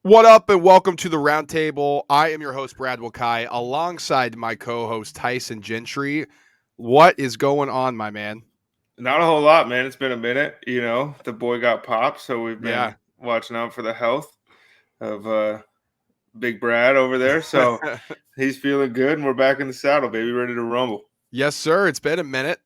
What up, and welcome to the Roundtable. I am your host, Brad Wakai, alongside my co-host, Tyson Gentry. What is going on, my man? Not a whole lot, man. It's been a minute. The boy got popped, so we've Yeah. been watching out for the health of Big Brad over there. So he's feeling good, and we're back in the saddle, baby, ready to rumble. Yes, sir. It's been a minute.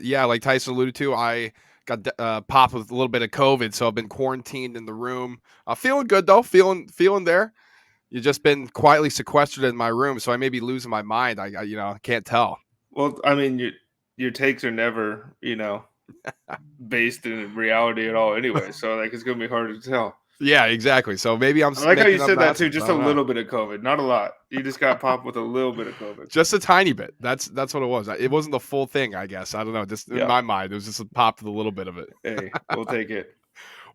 Yeah, like Tyson alluded to, I got popped with a little bit of COVID, so I've been quarantined in the room. Feeling good, though. Feeling there. You've just been quietly sequestered in my room, so I may be losing my mind. I can't tell. Well, I mean, your takes are never, based in reality at all, anyway. So like, it's gonna be hard to tell. Yeah, exactly. So maybe I'm I like how you making up said that too. nonsense. I Just a don't know. little bit of COVID, not a lot. You just got popped with a little bit of COVID. Just a tiny bit. That's what it was. It wasn't the full thing, I guess. I don't know. Just in Yeah. my mind, it was just a pop with a little bit of it. Hey, we'll take it.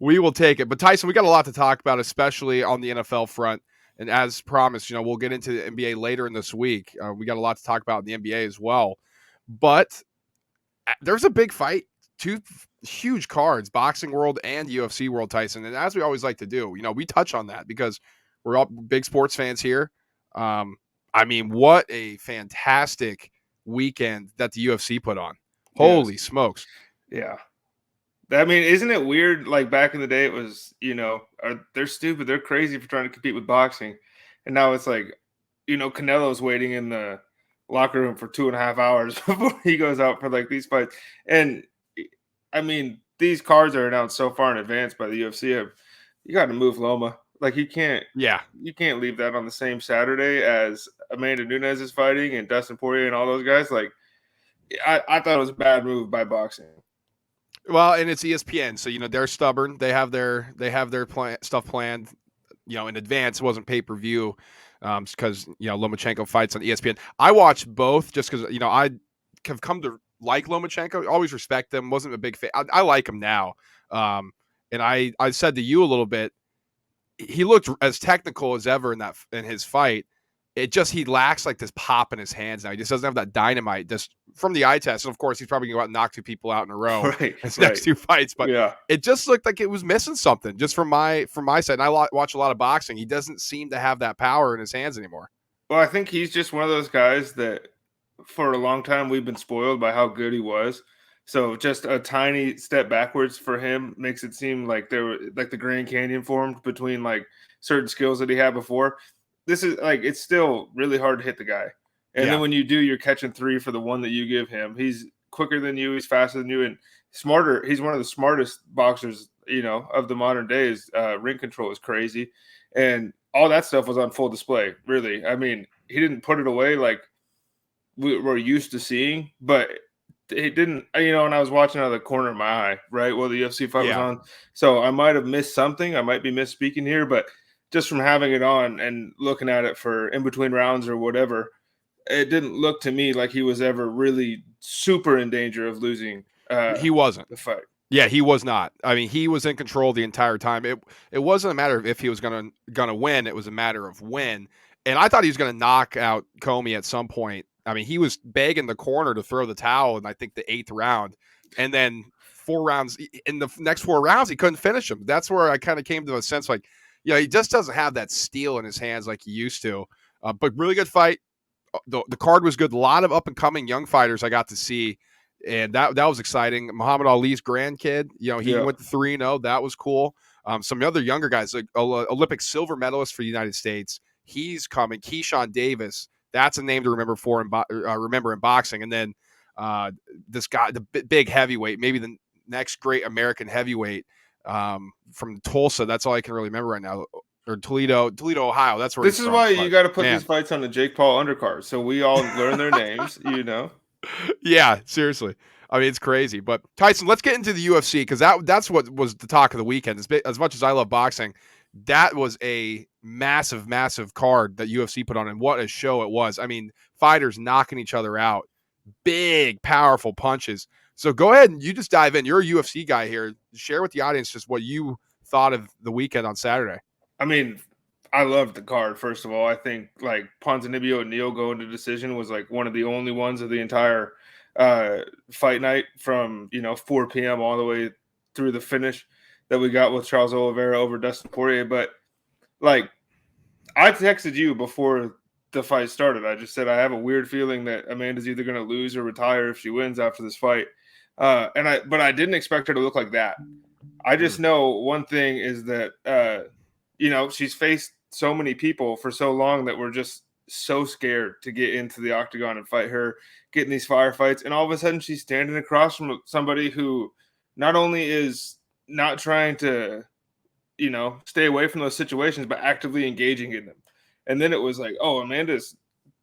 We will take it. But Tyson, we got a lot to talk about, especially on the NFL front. And as promised, we'll get into the NBA later in this week. We got a lot to talk about in the NBA as well. But there's a big fight, two huge cards, boxing world and UFC world, Tyson. And as we always like to do, we touch on that because we're all big sports fans here. I mean, what a fantastic weekend that the UFC put on. Holy smokes. Yeah. I mean, isn't it weird? Like back in the day, it was, they're stupid. They're crazy for trying to compete with boxing. And now it's like, Canelo's waiting in the locker room for 2.5 hours before he goes out for like these fights. And I mean, these cards are announced so far in advance by the UFC. You got to move Loma. Like you can't leave that on the same Saturday as Amanda Nunes is fighting and Dustin Poirier and all those guys. Like I thought it was a bad move by boxing. Well, and it's ESPN, so they're stubborn. They have their stuff planned, in advance. It wasn't pay-per-view because Lomachenko fights on ESPN. I watched both just because I have come to like Lomachenko. Always respect him. Wasn't a big fan. I like him now. And I said to you a little bit, he looked as technical as ever in his fight. He lacks like this pop in his hands now. He just doesn't have that dynamite just from the eye test. And of course, he's probably going to go out and knock two people out in a row his next two fights. But it just looked like it was missing something just from my side. And I watch a lot of boxing. He doesn't seem to have that power in his hands anymore. Well, I think he's just one of those guys that for a long time we've been spoiled by how good he was. So just a tiny step backwards for him makes it seem like the Grand Canyon formed between like certain skills that he had before. This is like it's still really hard to hit the guy. And then when you do, you're catching three for the one that you give him. He's quicker than you, he's faster than you, and smarter. He's one of the smartest boxers, of the modern days. Ring control is crazy. And all that stuff was on full display, really. I mean, he didn't put it away like we're used to seeing, but it didn't, and I was watching out of the corner of my eye, right, while the UFC fight was on. So I might have missed something. I might be misspeaking here, but just from having it on and looking at it for in between rounds or whatever, it didn't look to me like he was ever really super in danger of losing. He wasn't the fight. Yeah, he was not. I mean, he was in control the entire time. It wasn't a matter of if he was gonna win. It was a matter of when. And I thought he was gonna knock out Comey at some point. I mean, he was begging the corner to throw the towel in I think the 8th round, and then 4 rounds in the next 4 rounds he couldn't finish him. That's where I kind of came to a sense like, he just doesn't have that steel in his hands like he used to. But really good fight. The card was good. A lot of up and coming young fighters I got to see. And that was exciting. Muhammad Ali's grandkid, he went to 3-0. That was cool. Some other younger guys, like Olympic silver medalist for the United States, he's coming. Keyshawn Davis, that's a name to remember in boxing. And then this guy, the big heavyweight, maybe the next great American heavyweight from Tulsa. That's all I can really remember right now. Or Toledo, Ohio. That's where. This is why you got to put these fights on the Jake Paul undercard, so we all learn their names. Yeah, seriously. I mean, it's crazy. But Tyson, let's get into the UFC because that's what was the talk of the weekend. As much as I love boxing, that was a massive, massive card that UFC put on, and what a show it was. I mean, fighters knocking each other out, big, powerful punches. So go ahead and you just dive in. You're a UFC guy here. Share with the audience just what you thought of the weekend on Saturday. I mean, I loved the card, first of all. I think, like, Ponzinibbio and Neal going to decision was, like, one of the only ones of the entire fight night from, 4 p.m. all the way through the finish that we got with Charles Oliveira over Dustin Poirier. But like I texted you before the fight started. I just said I have a weird feeling that Amanda's either going to lose or retire if she wins after this fight. But I didn't expect her to look like that. I just know one thing is that she's faced so many people for so long that we're just so scared to get into the octagon and fight her, get in these firefights, and all of a sudden she's standing across from somebody who not only is not trying to stay away from those situations, but actively engaging in them. And then it was like, oh, Amanda's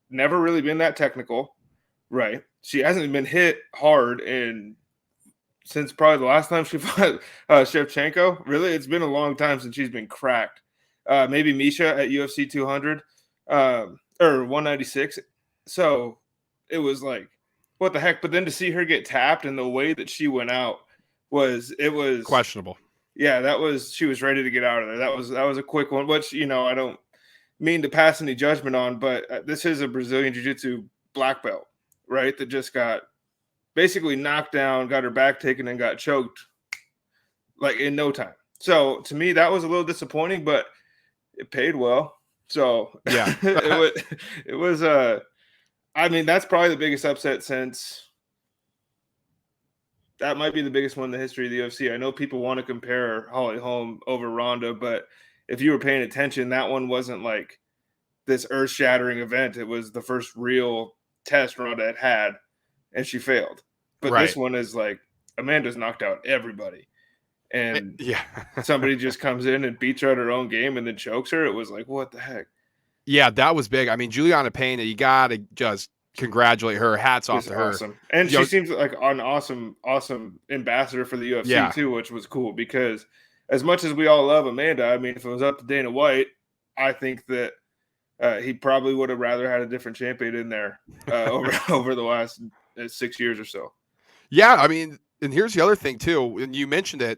never really been that technical, right? She hasn't been hit hard since probably the last time she fought Shevchenko. Really, it's been a long time since she's been cracked. Maybe Misha at UFC 200 or 196. So it was like, what the heck? But then to see her get tapped and the way that she went out was questionable. Yeah, she was ready to get out of there. That was a quick one, which I don't mean to pass any judgment on, but this is a Brazilian Jiu-Jitsu black belt, right? That just got basically knocked down, got her back taken, and got choked like in no time. So to me, that was a little disappointing, but it paid well. So yeah, it was I mean, that's probably the biggest upset since. That might be the biggest one in the history of the UFC. I know people want to compare Holly Holm over Ronda, but if you were paying attention, that one wasn't like this earth-shattering event. It was the first real test Ronda had, and she failed. But This one is like Amanda's knocked out everybody, and somebody just comes in and beats her at her own game and then chokes her. It was like, what the heck? Yeah, that was big. I mean, Juliana Pena, you got to just congratulate her. Hats off to her. Awesome. And she seems like an awesome ambassador for the UFC too, which was cool because as much as we all love Amanda, I mean, if it was up to Dana White, I think that he probably would have rather had a different champion in there over the last 6 years or so. Yeah, I mean, and here's the other thing too, and you mentioned it.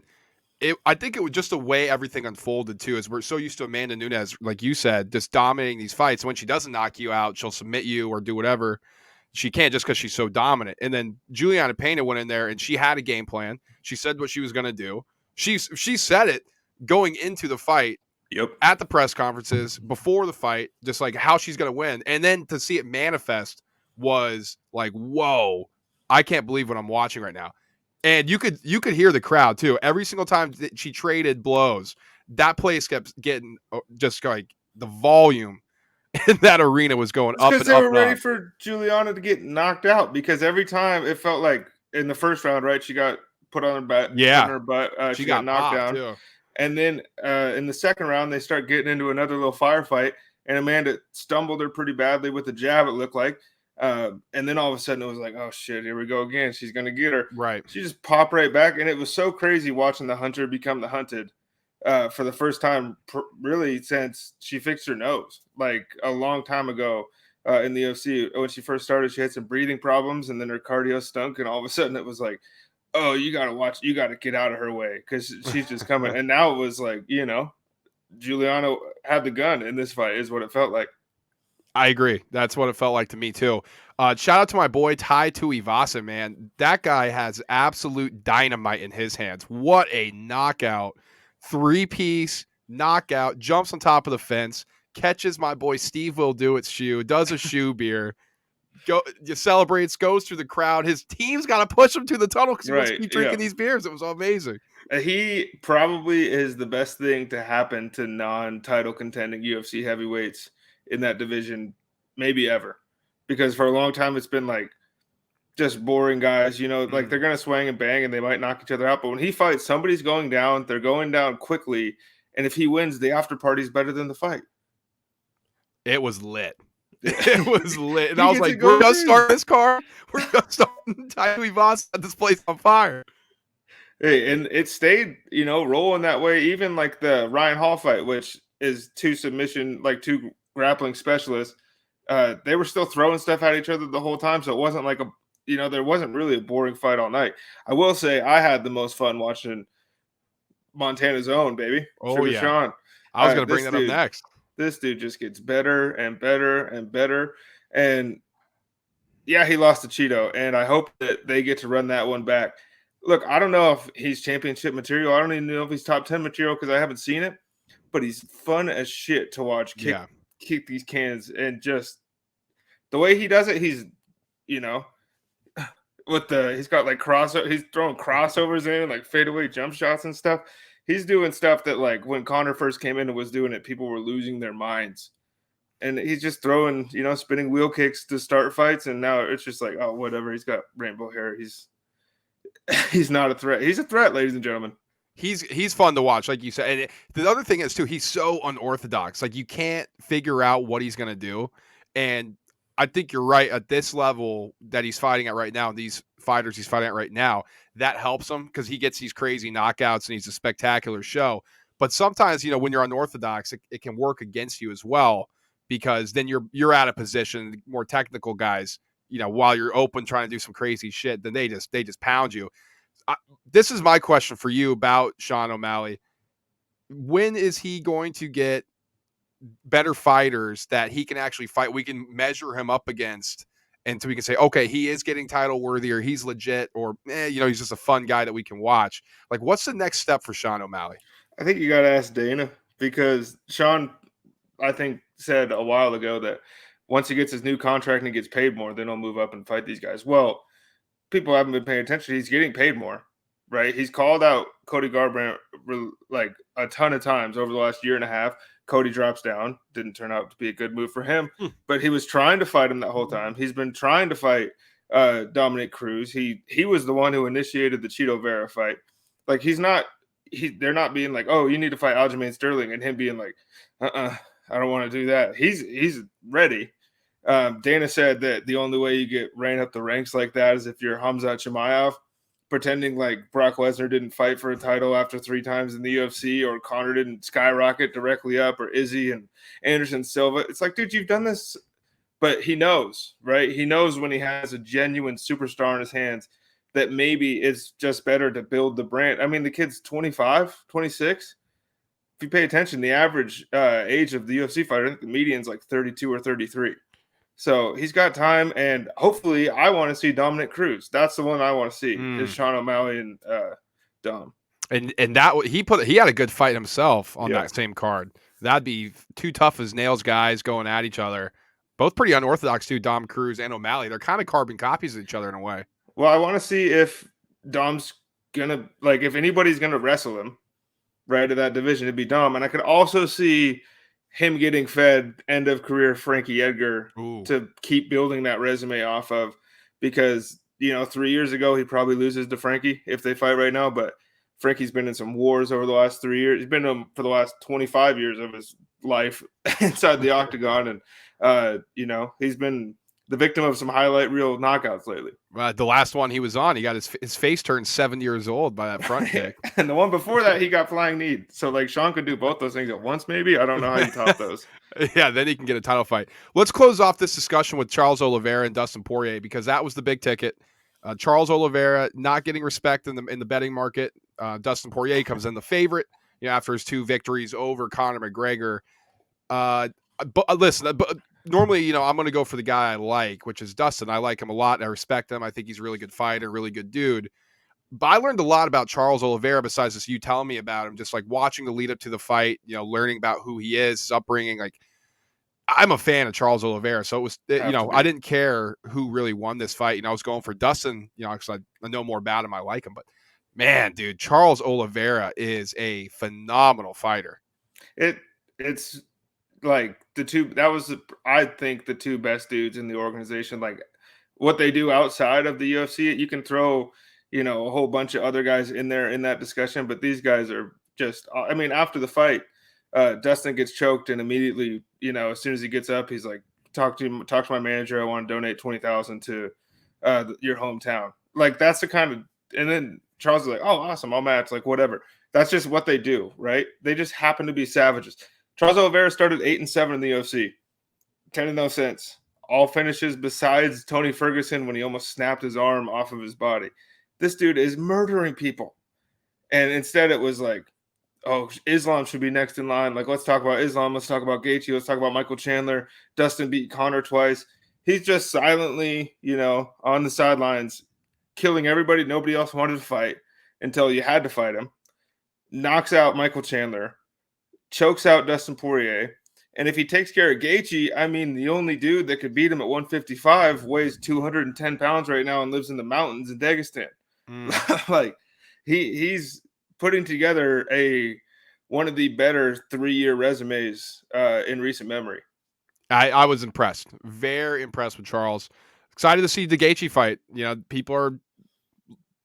I think it was just the way everything unfolded too, is we're so used to Amanda Nunes, like you said, just dominating these fights. When she doesn't knock you out, she'll submit you or do whatever. She can't just because she's so dominant. And then Juliana Pena went in there and she had a game plan. She said what she was going to do. She said it going into the fight. Yep. At the press conferences before the fight, just like how she's going to win. And then to see it manifest was like, whoa, I can't believe what I'm watching right now. And you could hear the crowd too. Every single time that she traded blows, that place kept getting just like the volume in that arena was going up and up. Because they were ready for Juliana to get knocked out. Because every time it felt like in the first round, right, she got put on her butt. Yeah, on her butt. She got knocked down. Too. And then in the second round, they start getting into another little firefight, and Amanda stumbled her pretty badly with a jab. It looked like. And then all of a sudden it was like, oh shit, here we go again. She's going to get her. Right. She just popped right back. And it was so crazy watching the hunter become the hunted for the first time, really since she fixed her nose, like a long time ago in the UFC. When she first started, she had some breathing problems and then her cardio stunk. And all of a sudden it was like, oh, you got to get out of her way because she's just coming. And now it was like, Juliana had the gun in this fight is what it felt like. I agree. That's what it felt like to me too. Shout out to my boy Tai Tuivasa, man. That guy has absolute dynamite in his hands. What a knockout. 3-piece knockout, jumps on top of the fence, catches my boy Steve Will Do It's shoe, does a shoe beer, celebrates, goes through the crowd. His team's got to push him to the tunnel because he wants to keep drinking these beers. It was amazing. He probably is the best thing to happen to non-title contending UFC heavyweights in that division, maybe ever, because for a long time it's been like just boring guys, like they're gonna swing and bang and they might knock each other out, but when he fights, somebody's going down, they're going down quickly, and if he wins, the after party is better than the fight. It was lit. It was lit, and I was like, we're gonna start this card. We're gonna start Tai Tuivasa at this place on fire. Hey, and it stayed, rolling that way. Even like the Ryan Hall fight, which is two grappling specialists, they were still throwing stuff at each other the whole time. So it wasn't like there wasn't really a boring fight all night. I will say I had the most fun watching Montana's own, baby. Oh, Sugar yeah. Sean. I was going to bring that up next. This dude just gets better and better and better. And yeah, he lost to Cheeto, and I hope that they get to run that one back. Look, I don't know if he's championship material. I don't even know if he's top 10 material because I haven't seen it. but he's fun as shit to watch Yeah. kick these cans, and just the way he does it, he's he's got like he's throwing crossovers in, like fadeaway jump shots and stuff. He's doing stuff that, like, when Connor first came in and was doing it, people were losing their minds. And he's just throwing, spinning wheel kicks to start fights, and now it's just like, oh, whatever. He's got rainbow hair. He's not a threat. He's a threat, ladies and gentlemen. He's fun to watch, like you said. And the other thing is too, he's so unorthodox. Like, you can't figure out what he's gonna do. And I think you're right, at this level that he's fighting at right now, these fighters he's fighting at right now, that helps him because he gets these crazy knockouts and he's a spectacular show. But sometimes, when you're unorthodox, it can work against you as well, because then you're out of position. The more technical guys, while you're open trying to do some crazy shit, then they just pound you. This is my question for you about Sean O'Malley. When is he going to get better fighters that he can actually fight? We can measure him up against, and so we can say, okay, he is getting title worthy, or he's legit, or he's just a fun guy that we can watch. Like, what's the next step for Sean O'Malley? I think you got to ask Dana, because Sean, I think, said a while ago that once he gets his new contract and he gets paid more, then he'll move up and fight these guys. Well, people haven't been paying attention. He's getting paid more, right? He's called out Cody Garbrandt like a ton of times over the last year and a half. Cody drops down. Didn't turn out to be a good move for him, but he was trying to fight him that whole time. He's been trying to fight Dominic Cruz. He was the one who initiated the Cheeto Vera fight. Like, they're not being like, oh, you need to fight Aljamain Sterling, and him being like, I don't want to do that. He's ready. Dana said that the only way you get ran up the ranks like that is if you're Hamzat Chimaev, pretending like Brock Lesnar didn't fight for a title after 3 times in the UFC, or Conor didn't skyrocket directly up, or Izzy and Anderson Silva. It's like, dude, you've done this. But he knows, right? He knows when he has a genuine superstar in his hands that maybe it's just better to build the brand. I mean, the kid's 25, 26. If you pay attention, the average age of the UFC fighter, I think the median's like 32 or 33. So he's got time, and hopefully I want to see Dominic Cruz. That's the one I want to see, is Sean O'Malley and Dom. And that he had a good fight himself on that same card. That'd be 2 tough as nails guys going at each other. Both pretty unorthodox too, Dom Cruz and O'Malley. They're kind of carbon copies of each other in a way. Well, I want to see if Dom's gonna, like, if anybody's gonna wrestle him right at that division, it'd be Dom. And I could also see him getting fed end of career Frankie Edgar to keep building that resume off of, because 3 years ago he probably loses to Frankie if they fight right now, but Frankie's been in some wars over the last 3 years. He's been in them for the last 25 years of his life inside the octagon, and he's been the victim of some highlight reel knockouts lately. The last one he was on, he got his face turned 7 years old by that front kick. And the one before that, he got flying knee. So, like, Sean could do both those things at once, maybe. I don't know how you top those. Yeah, then he can get a title fight. Let's close off this discussion with Charles Oliveira and Dustin Poirier, because that was the big ticket. Charles Oliveira not getting respect in the betting market. Dustin Poirier comes in the favorite, after his 2 victories over Conor McGregor. But listen, normally, I'm going to go for the guy I like, which is Dustin. I like him a lot. I respect him. I think he's a really good fighter, really good dude. But I learned a lot about Charles Oliveira besides just you telling me about him, just like watching the lead up to the fight, learning about who he is, his upbringing. Like, I'm a fan of Charles Oliveira. So it was, I didn't care who really won this fight. I was going for Dustin, because I know more about him. I like him. But man, dude, Charles Oliveira is a phenomenal fighter. It's like I think the 2 best dudes in the organization. Like, what they do outside of the UFC, you can throw a whole bunch of other guys in there in that discussion, but these guys are just, I mean, after the fight, Dustin gets choked, and immediately, as soon as he gets up, he's like, talk to my manager, I want to donate 20,000 to your hometown. Like, that's the kind of, and then Charles is like, oh, awesome, I'll match, like, whatever. That's just what they do, right? They just happen to be savages. Charles Oliveira started 8-7 in the UFC, 10-0 since. All finishes besides Tony Ferguson when he almost snapped his arm off of his body. This dude is murdering people. And instead it was like, oh, Islam should be next in line. Like, let's talk about Islam. Let's talk about Gaethje. Let's talk about Michael Chandler. Dustin beat Conor twice. He's just silently, on the sidelines, killing everybody nobody else wanted to fight until you had to fight him. Knocks out Michael Chandler. chokes out Dustin Poirier. And if he takes care of Gaethje, I mean, the only dude that could beat him at 155 weighs 210 pounds right now and lives in the mountains in Dagestan. Like he's putting together one of the better 3-year resumes in recent memory. I was impressed, very impressed with Charles. Excited to see the Gaethje fight. You know, people are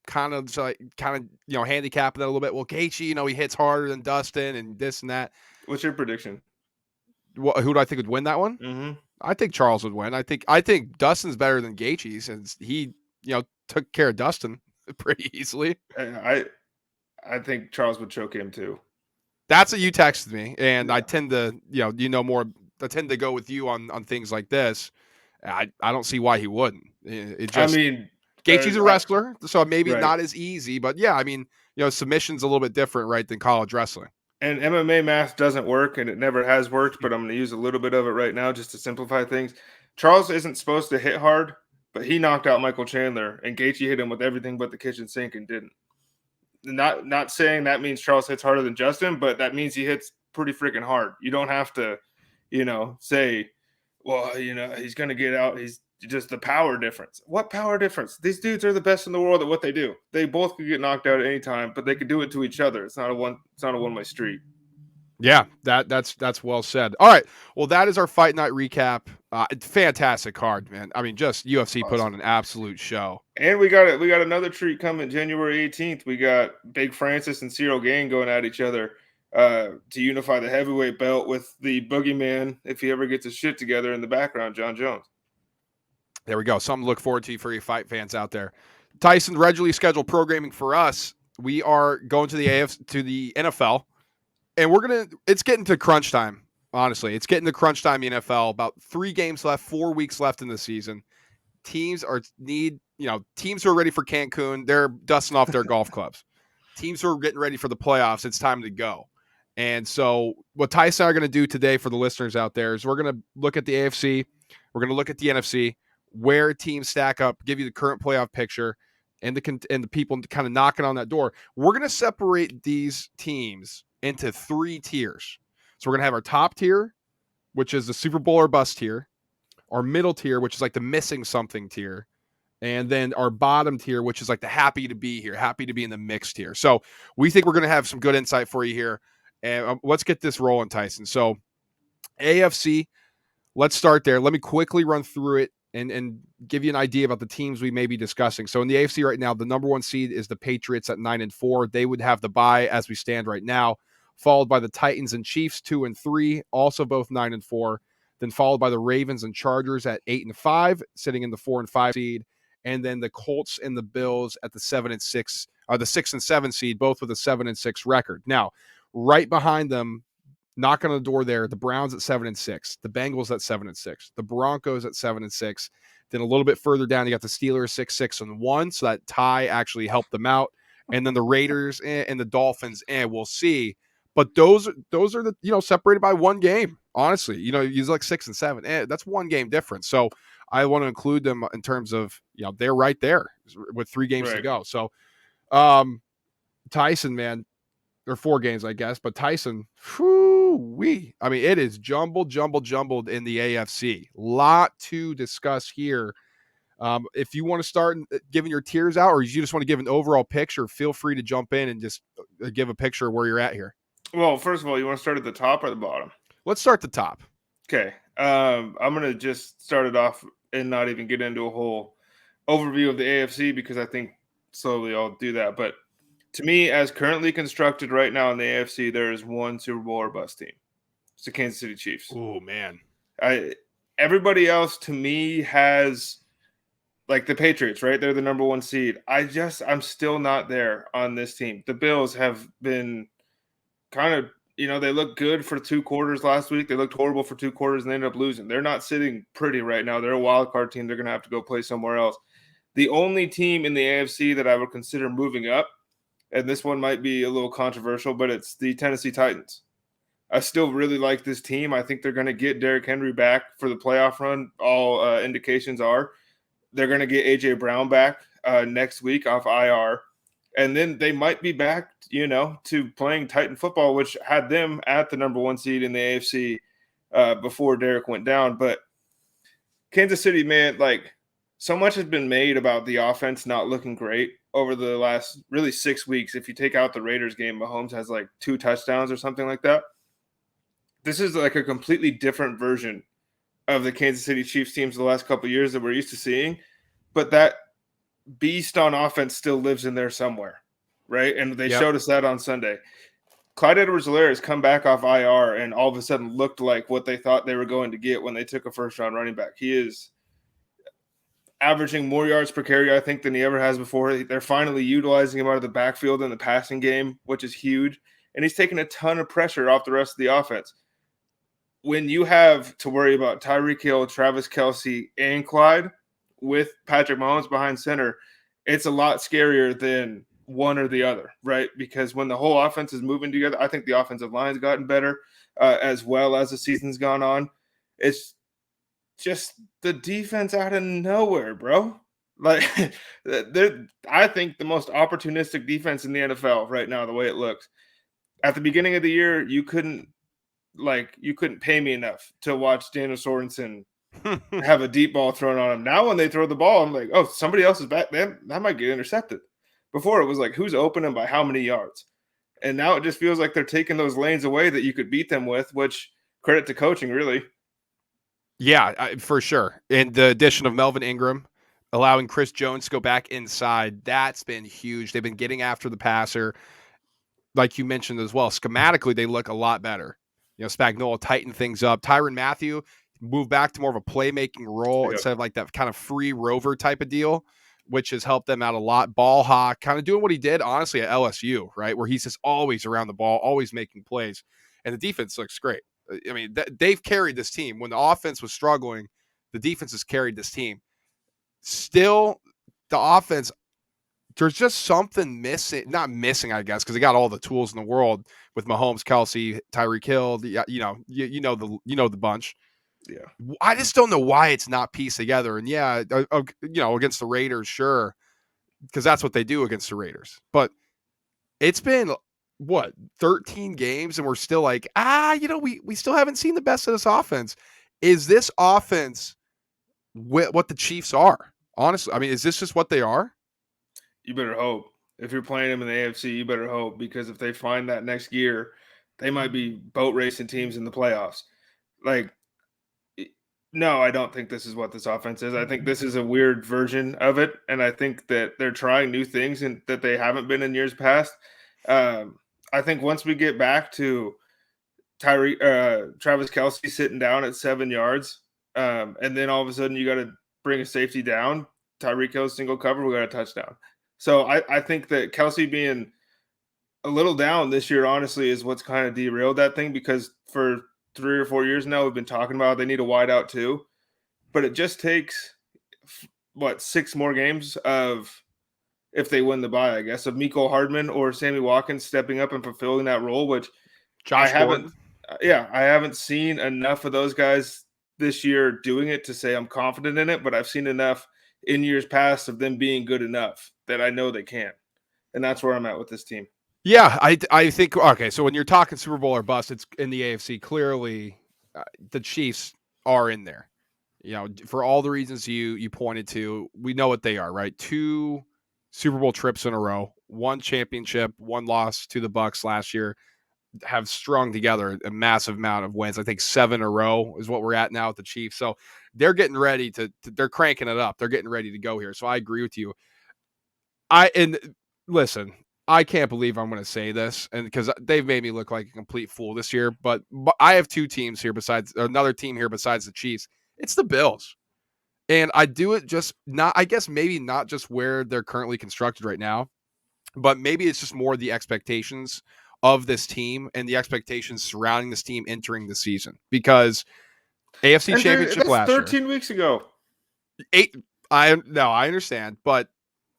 kind of handicapping that a little bit. Well, Gaethje, he hits harder than Dustin and this and that. What's your prediction? Who do I think would win that one? Mm-hmm. I think Charles would win. I think Dustin's better than Gaethje since he, took care of Dustin pretty easily. I think Charles would choke him too. That's what you texted me, and Yeah. I tend to, more. I tend to go with you on things like this. I don't see why he wouldn't. It just, I mean, Gaethje's a wrestler, so maybe right. not as easy, but yeah, I mean, submission's a little bit different, right, than college wrestling. And MMA math doesn't work, and it never has worked, but I'm going to use a little bit of it right now just to simplify things. Charles isn't supposed to hit hard, but he knocked out Michael Chandler, and Gaethje hit him with everything but the kitchen sink and didn't. Not saying that means Charles hits harder than Justin, but that means he hits pretty freaking hard. You don't have to, say, well, he's going to get out. He's just the power difference. What power difference? These dudes are the best in the world at what they do. They both could get knocked out at any time, but they could do it to each other. It's not a one-way street. Yeah, that's well said. All right, well, that is our fight night recap. Fantastic card, man. I mean, just UFC Awesome. put on an absolute show. And we got another treat coming January 18th. We got Big Francis and Cyril Gain going at each other to unify the heavyweight belt with the boogeyman, if he ever gets his shit together, in the background, John Jones. There we go. Something to look forward to for you fight fans out there. Tyson, regularly scheduled programming for us. We are going to the NFL, and it's getting to crunch time. Honestly, it's getting to crunch time in the NFL. About 3 games left, 4 weeks left in the season. Teams who are ready for Cancun, they're dusting off their golf clubs. Teams who are getting ready for the playoffs, it's time to go. And so what Tyson and I are going to do today for the listeners out there is we're going to look at the AFC, we're going to look at the NFC, where teams stack up, give you the current playoff picture, and the people kind of knocking on that door. We're going to separate these teams into 3 tiers. So we're going to have our top tier, which is the Super Bowl or bust tier, our middle tier, which is like the missing something tier, and then our bottom tier, which is like the happy to be here, happy to be in the mix tier. So we think we're going to have some good insight for you here. And let's get this rolling, Tyson. So AFC, let's start there. Let me quickly run through it and give you an idea about the teams we may be discussing. So in the AFC right now, the number 1 seed is the Patriots at 9-4. They would have the bye as we stand right now, followed by the Titans and Chiefs 2-3, also both 9-4. Then followed by the Ravens and Chargers at 8-5, sitting in the 4-5 seed, and then the Colts and the Bills at the 7-6, the 6-7 seed, both with a 7-6 record. Now, right behind them, knocking on the door there, the Browns at 7-6, the Bengals at 7-6, the Broncos at 7-6. Then a little bit further down, you got the Steelers 6-1, so that tie actually helped them out. And then the Raiders and the Dolphins, we'll see. But those are the separated by 1 game. Honestly, he's like 6 and 7. That's 1 game difference. So I want to include them in terms of they're right there with 3 games to go. So Tyson, man, or 4 games, I guess. But Tyson, I mean, it is jumbled in the AFC. Lot to discuss here. If you want to start giving your tiers out, or you just want to give an overall picture, feel free to jump in and just give a picture of where you're at here. Well, first of all, you want to start at the top or the bottom? Let's start the top. Okay. I'm going to just start it off and not even get into a whole overview of the AFC because I think slowly I'll do that. But to me, as currently constructed right now in the AFC, there is 1 Super Bowl or bust team. It's the Kansas City Chiefs. Oh, man. Everybody else, to me, has like the Patriots, right? They're the number 1 seed. I'm still not there on this team. The Bills have been kind of, they looked good for 2 quarters last week. They looked horrible for 2 quarters and they ended up losing. They're not sitting pretty right now. They're a wild card team. They're going to have to go play somewhere else. The only team in the AFC that I would consider moving up, and this one might be a little controversial, but it's the Tennessee Titans. I still really like this team. I think they're going to get Derrick Henry back for the playoff run. All indications are they're going to get A.J. Brown back next week off IR. And then they might be back, to playing Titan football, which had them at the number 1 seed in the AFC before Derek went down. But Kansas City, man, like so much has been made about the offense not looking great over the last really 6 weeks. If you take out the Raiders game, Mahomes has like 2 touchdowns or something like that. This is like a completely different version of the Kansas City Chiefs teams the last couple of years that we're used to seeing. But that beast on offense still lives in there somewhere, right? And they showed us that on Sunday. Clyde Edwards-Helaire has come back off IR and all of a sudden looked like what they thought they were going to get when they took a first-round running back. He is averaging more yards per carry, I think, than he ever has before. They're finally utilizing him out of the backfield in the passing game, which is huge. And he's taking a ton of pressure off the rest of the offense. When you have to worry about Tyreek Hill, Travis Kelce, and Clyde with Patrick Mahomes behind center, it's a lot scarier than one or the other, right? Because when the whole offense is moving together, I think the offensive line's gotten better as well as the season's gone on. It's just the defense out of nowhere, bro. Like, I think the most opportunistic defense in the NFL right now, the way it looks. At the beginning of the year, you couldn't pay me enough to watch Daniel Sorensen have a deep ball thrown on him. Now when they throw the ball, I'm like, oh, somebody else is back. That might get intercepted. Before it was like, who's open and by how many yards? And now it just feels like they're taking those lanes away that you could beat them with, which credit to coaching, really. Yeah, for sure. And the addition of Melvin Ingram, allowing Chris Jones to go back inside, that's been huge. They've been getting after the passer. Like you mentioned as well, schematically, they look a lot better. Spagnuolo tightened things up. Tyrann Mathieu moved back to more of a playmaking role instead of like that kind of free rover type of deal, which has helped them out a lot. Ball hawk, kind of doing what he did, honestly, at LSU, right? Where he's just always around the ball, always making plays. And the defense looks great. I mean, they've carried this team. When the offense was struggling, the defense has carried this team. Still, the offense, there's just something missing. Not missing, I guess, because they got all the tools in the world with Mahomes, Kelce, Tyreek Hill. The bunch. Yeah, I just don't know why it's not pieced together. And against the Raiders, sure, because that's what they do against the Raiders. But it's been 13 games, and we're still like, we still haven't seen the best of this offense. Is this offense what the Chiefs are? Honestly, I mean, is this just what they are? You better hope. If you're playing them in the AFC, you better hope, because if they find that next gear, they might be boat racing teams in the playoffs. Like, no, I don't think this is what this offense is. I think this is a weird version of it, and I think that they're trying new things and that they haven't been in years past. I think once we get back to Travis Kelce sitting down at 7 yards, and then all of a sudden you got to bring a safety down, Tyreek Hill single cover, we got a touchdown. So I think that Kelce being a little down this year, honestly, is what's kind of derailed that thing, because for 3 or 4 years now, we've been talking about they need a wideout too. But it just takes, 6 more games of, if they win the bye, I guess, of Mecole Hardman or Sammy Watkins stepping up and fulfilling that role, which Josh Gordon. I haven't seen enough of those guys this year doing it to say I'm confident in it, but I've seen enough in years past of them being good enough that I know they can. And that's where I'm at with this team. Yeah, I think, okay, so when you're talking Super Bowl or bust, it's in the AFC. Clearly, the Chiefs are in there. For all the reasons you pointed to, we know what they are, right? 2 Super Bowl trips in a row, 1 championship, 1 loss to the Bucs last year, have strung together a massive amount of wins. I think 7 in a row is what we're at now with the Chiefs. So they're getting ready they're cranking it up. They're getting ready to go here. So I agree with you. Listen, I can't believe I'm going to say this, and because they've made me look like a complete fool this year, but I have 2 teams here besides another team here besides the Chiefs. It's the Bills. And I do it just not, I guess maybe not just where they're currently constructed right now, but maybe it's just more the expectations of this team and the expectations surrounding this team entering the season, because AFC And Championship that's last 13 year. weeks ago. I understand, but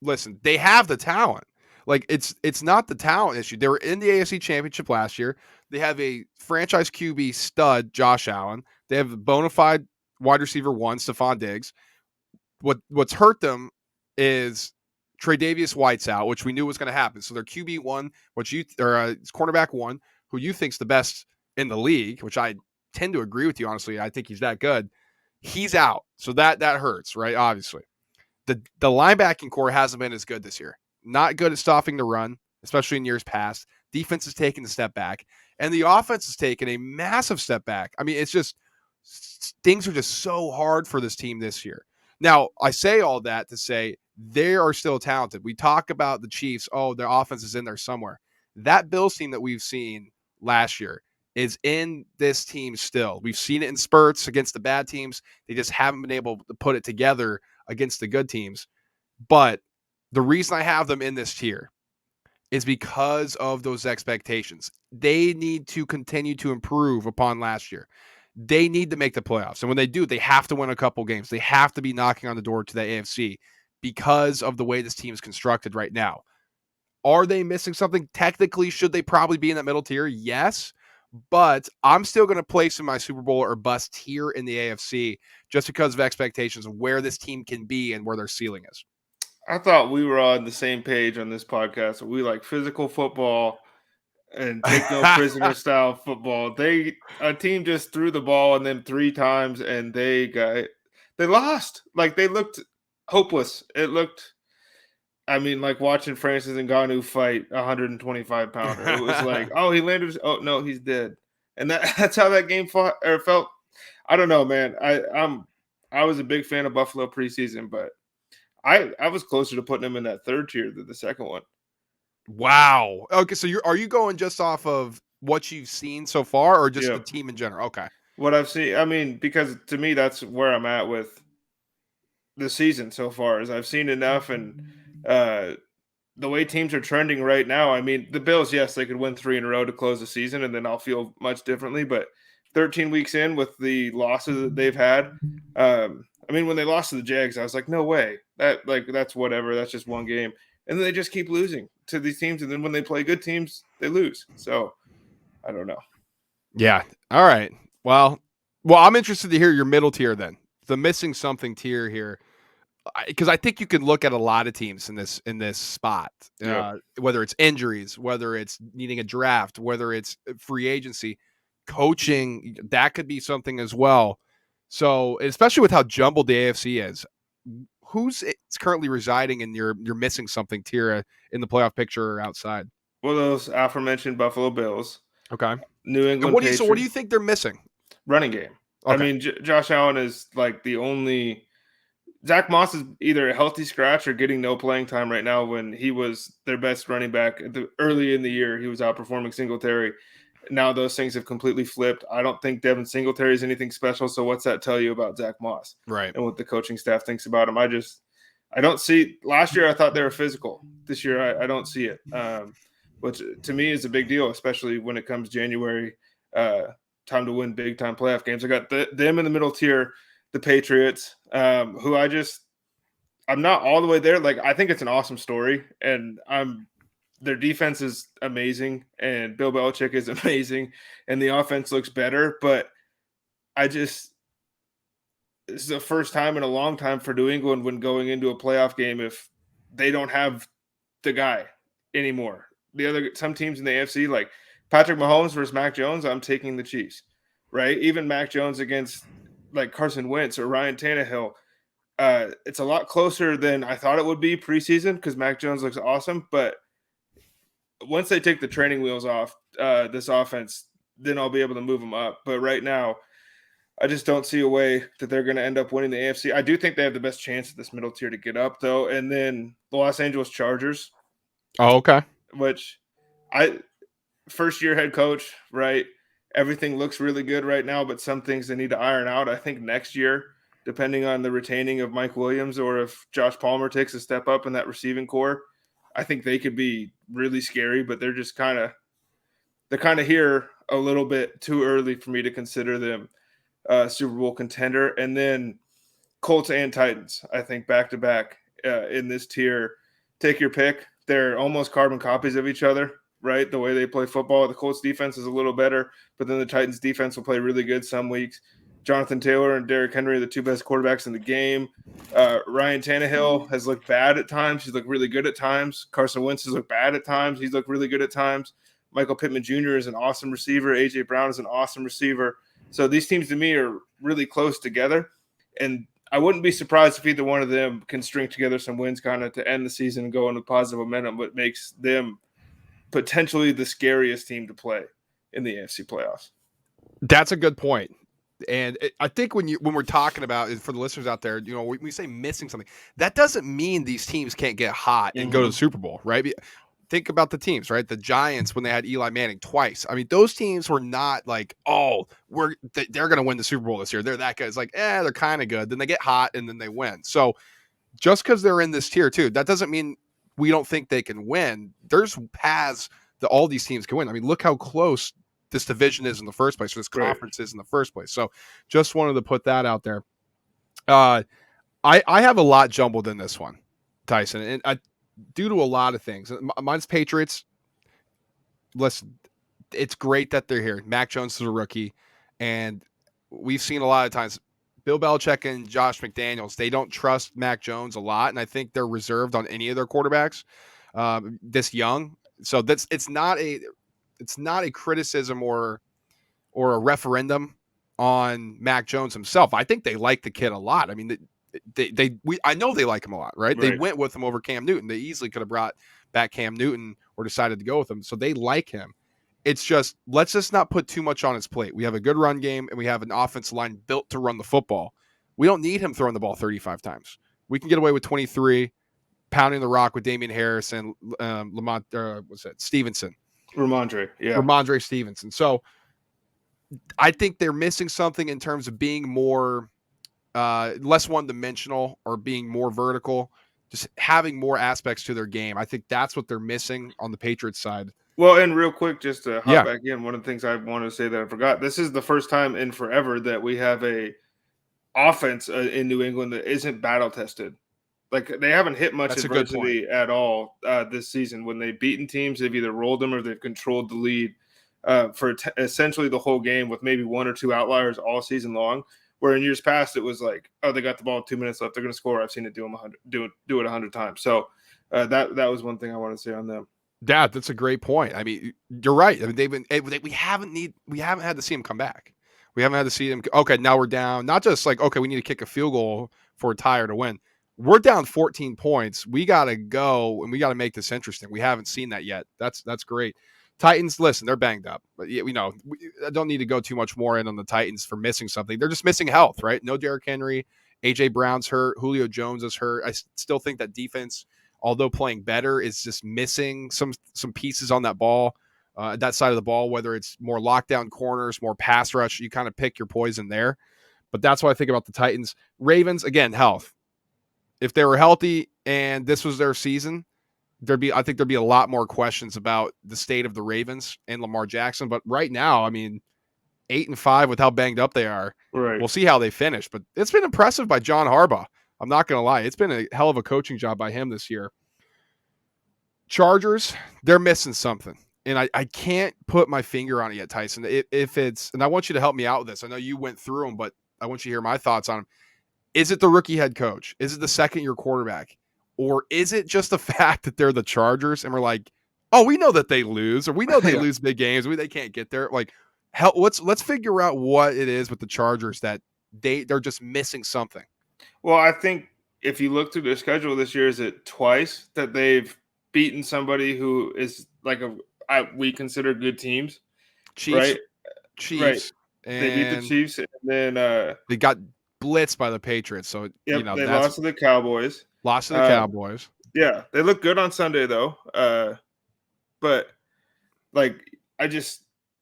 listen, they have the talent. Like, it's not the talent issue. They were in the AFC Championship last year. They have a franchise QB stud, Josh Allen. They have a bona fide wide receiver 1, Stephon Diggs. What's hurt them is Tre'Davious White's out, which we knew was going to happen. So their QB1, it's cornerback 1, who you think's the best in the league, which I tend to agree with you, honestly. I think he's that good. He's out. So that hurts, right? Obviously. The linebacking core hasn't been as good this year. Not good at stopping the run, especially in years past. Defense has taken a step back, and the offense has taken a massive step back. I mean, it's just things are just so hard for this team this year. Now, I say all that to say they are still talented. We talk about the Chiefs. Oh, their offense is in there somewhere. That Bills team that we've seen last year is in this team still. We've seen it in spurts against the bad teams. They just haven't been able to put it together against the good teams. But the reason I have them in this tier is because of those expectations. They need to continue to improve upon last year. They need to make the playoffs. And when they do, they have to win a couple games. They have to be knocking on the door to the AFC because of the way this team is constructed right now. Are they missing something? Technically, should they probably be in that middle tier? Yes. But I'm still going to place in my Super Bowl or bust tier in the AFC just because of expectations of where this team can be and where their ceiling is. I thought we were on the same page on this podcast. We like physical football and take no prisoner style football. A team just threw the ball on them 3 times and they lost. Like they looked hopeless. It looked, I mean, like watching Francis Ngannou fight a 125 pounder. It was like, oh, he landed. Oh no, he's dead. And that's how that game felt. I don't know, man. I was a big fan of Buffalo preseason, but I was closer to putting him in that third tier than the second one. Wow. Okay, so are you going just off of what you've seen so far or just the team in general? Okay. What I've seen, I mean, because to me that's where I'm at with the season so far. Is I've seen enough, and the way teams are trending right now. I mean, the Bills, yes, they could win 3 in a row to close the season, and then I'll feel much differently. But 13 weeks in with the losses that they've had, I mean, when they lost to the Jags, I was like, no way. That's whatever. That's just one game. And then they just keep losing to these teams. And then when they play good teams, they lose. So I don't know. Yeah. All right. Well, I'm interested to hear your middle tier then. The missing something tier here. Because I think you can look at a lot of teams in this spot, whether it's injuries, whether it's needing a draft, whether it's free agency, coaching, that could be something as well. So, especially with how jumbled the AFC is, who's currently residing in your missing something tier in the playoff picture or outside? Well, those aforementioned Buffalo Bills. Okay. New England Patriots. So what do you think they're missing? Running game. Okay. I mean, Josh Allen is like the only – Zach Moss is either a healthy scratch or getting no playing time right now when he was their best running back. Early in the year, he was outperforming Singletary. Now those things have completely flipped. I don't think Devin Singletary is anything special. So what's that tell you about Zach Moss? Right. And what the coaching staff thinks about him? I don't see – last year I thought they were physical. This year I don't see it, which to me is a big deal, especially when it comes January, time to win big-time playoff games. I got them in the middle tier, the Patriots, who I'm not all the way there. Like, I think it's an awesome story, and their defense is amazing, and Bill Belichick is amazing, and the offense looks better. But this is the first time in a long time for New England when going into a playoff game if they don't have the guy anymore. Some teams in the AFC, like Patrick Mahomes versus Mac Jones, I'm taking the Chiefs, right? Even Mac Jones against like Carson Wentz or Ryan Tannehill. It's a lot closer than I thought it would be preseason because Mac Jones looks awesome. But once they take the training wheels off this offense, then I'll be able to move them up. But right now, I just don't see a way that they're going to end up winning the AFC. I do think they have the best chance at this middle tier to get up, though. And then the Los Angeles Chargers. Oh, okay. Which first-year head coach, right? Everything looks really good right now, but some things they need to iron out. I think next year, depending on the retaining of Mike Williams or if Josh Palmer takes a step up in that receiving core, I think they could be really scary, but they're just kind of here a little bit too early for me to consider them Super Bowl contender. And then Colts and Titans, I think back-to-back in this tier. Take your pick. They're almost carbon copies of each other, right? The way they play football. The Colts defense is a little better, but then the Titans defense will play really good some weeks. Jonathan Taylor and Derrick Henry are the two best quarterbacks in the game. Ryan Tannehill has looked bad at times. He's looked really good at times. Carson Wentz has looked bad at times. He's looked really good at times. Michael Pittman Jr. is an awesome receiver. A.J. Brown is an awesome receiver. So these teams to me are really close together. And I wouldn't be surprised if either one of them can string together some wins kind of to end the season and go into positive momentum, but makes them potentially the scariest team to play in the AFC playoffs. That's a good point. And I think when we're talking about it, for the listeners out there, we say missing something, that doesn't mean these teams can't get hot and go to the Super Bowl, right? Think about the teams, right? The Giants, when they had Eli Manning twice. I mean, those teams were not like, they're going to win the Super Bowl this year. They're that good. It's like, they're kind of good. Then they get hot and then they win. So just because they're in this tier too, that doesn't mean we don't think they can win. There's paths that all these teams can win. I mean, look how close this division is in the first place, or this conference is in the first place. So just wanted to put that out there. I have a lot jumbled in this one, Tyson, and due to a lot of things. Mine's Patriots. Listen, it's great that they're here. Mac Jones is a rookie, and we've seen a lot of times Bill Belichick and Josh McDaniels, they don't trust Mac Jones a lot, and I think they're reserved on any of their quarterbacks this young. So it's not a criticism or a referendum on Mac Jones himself. I think they like the kid a lot. I mean, I know they like him a lot, right? They went with him over Cam Newton. They easily could have brought back Cam Newton or decided to go with him. So they like him. It's just, let's just not put too much on his plate. We have a good run game and we have an offensive line built to run the football. We don't need him throwing the ball 35 times. We can get away with 23, pounding the rock with Damian Harris and Stevenson. Ramondre Stevenson. So I think they're missing something in terms of being more less one-dimensional or being more vertical, just having more aspects to their game. I think that's what they're missing on the Patriots side. Well, and real quick, just to hop back in, one of the things I wanted to say that I forgot, this is the first time in forever that we have a offense in New England that isn't battle-tested. Like, they haven't hit much adversity at all this season. When they've beaten teams, they've either rolled them or they've controlled the lead for essentially the whole game, with maybe one or two outliers all season long. Where in years past, it was like, they got the ball 2 minutes left, they're going to score. I've seen it do it 100 times. So that was one thing I want to say on them. Dad, that's a great point. I mean, you're right. I mean, we haven't had to see him come back. We haven't had to see him. Okay, now we're down. Not just like, okay, we need to kick a field goal for a tie to win. We're down 14 points. We got to go and we got to make this interesting. We haven't seen that yet. That's great. Titans, listen, they're banged up. But I don't need to go too much more in on the Titans for missing something. They're just missing health, right? No Derrick Henry. A.J. Brown's hurt. Julio Jones is hurt. I still think that defense, although playing better, is just missing some pieces on that ball, that side of the ball, whether it's more lockdown corners, more pass rush. You kind of pick your poison there. But that's what I think about the Titans. Ravens, again, health. If they were healthy and this was their season, I think there'd be a lot more questions about the state of the Ravens and Lamar Jackson. But right now, I mean, 8-5 with how banged up they are. Right. We'll see how they finish. But it's been impressive by John Harbaugh. I'm not going to lie. It's been a hell of a coaching job by him this year. Chargers, they're missing something. And I can't put my finger on it yet, Tyson. If it's, and I want you to help me out with this. I know you went through them, but I want you to hear my thoughts on them. Is it the rookie head coach? Is it the second-year quarterback? Or is it just the fact that they're the Chargers and we're like, oh, we know that they lose, or we know they lose big games. They can't get there. Like, let's figure out what it is with the Chargers that they're just missing something. Well, I think if you look through their schedule this year, is it twice that they've beaten somebody who is like we consider good teams? Chiefs, right? Chiefs. Right. They beat the Chiefs, and then they got blitzed by the Patriots. So they lost to the Cowboys. Lost to the Cowboys. Yeah, they look good on Sunday though. But like,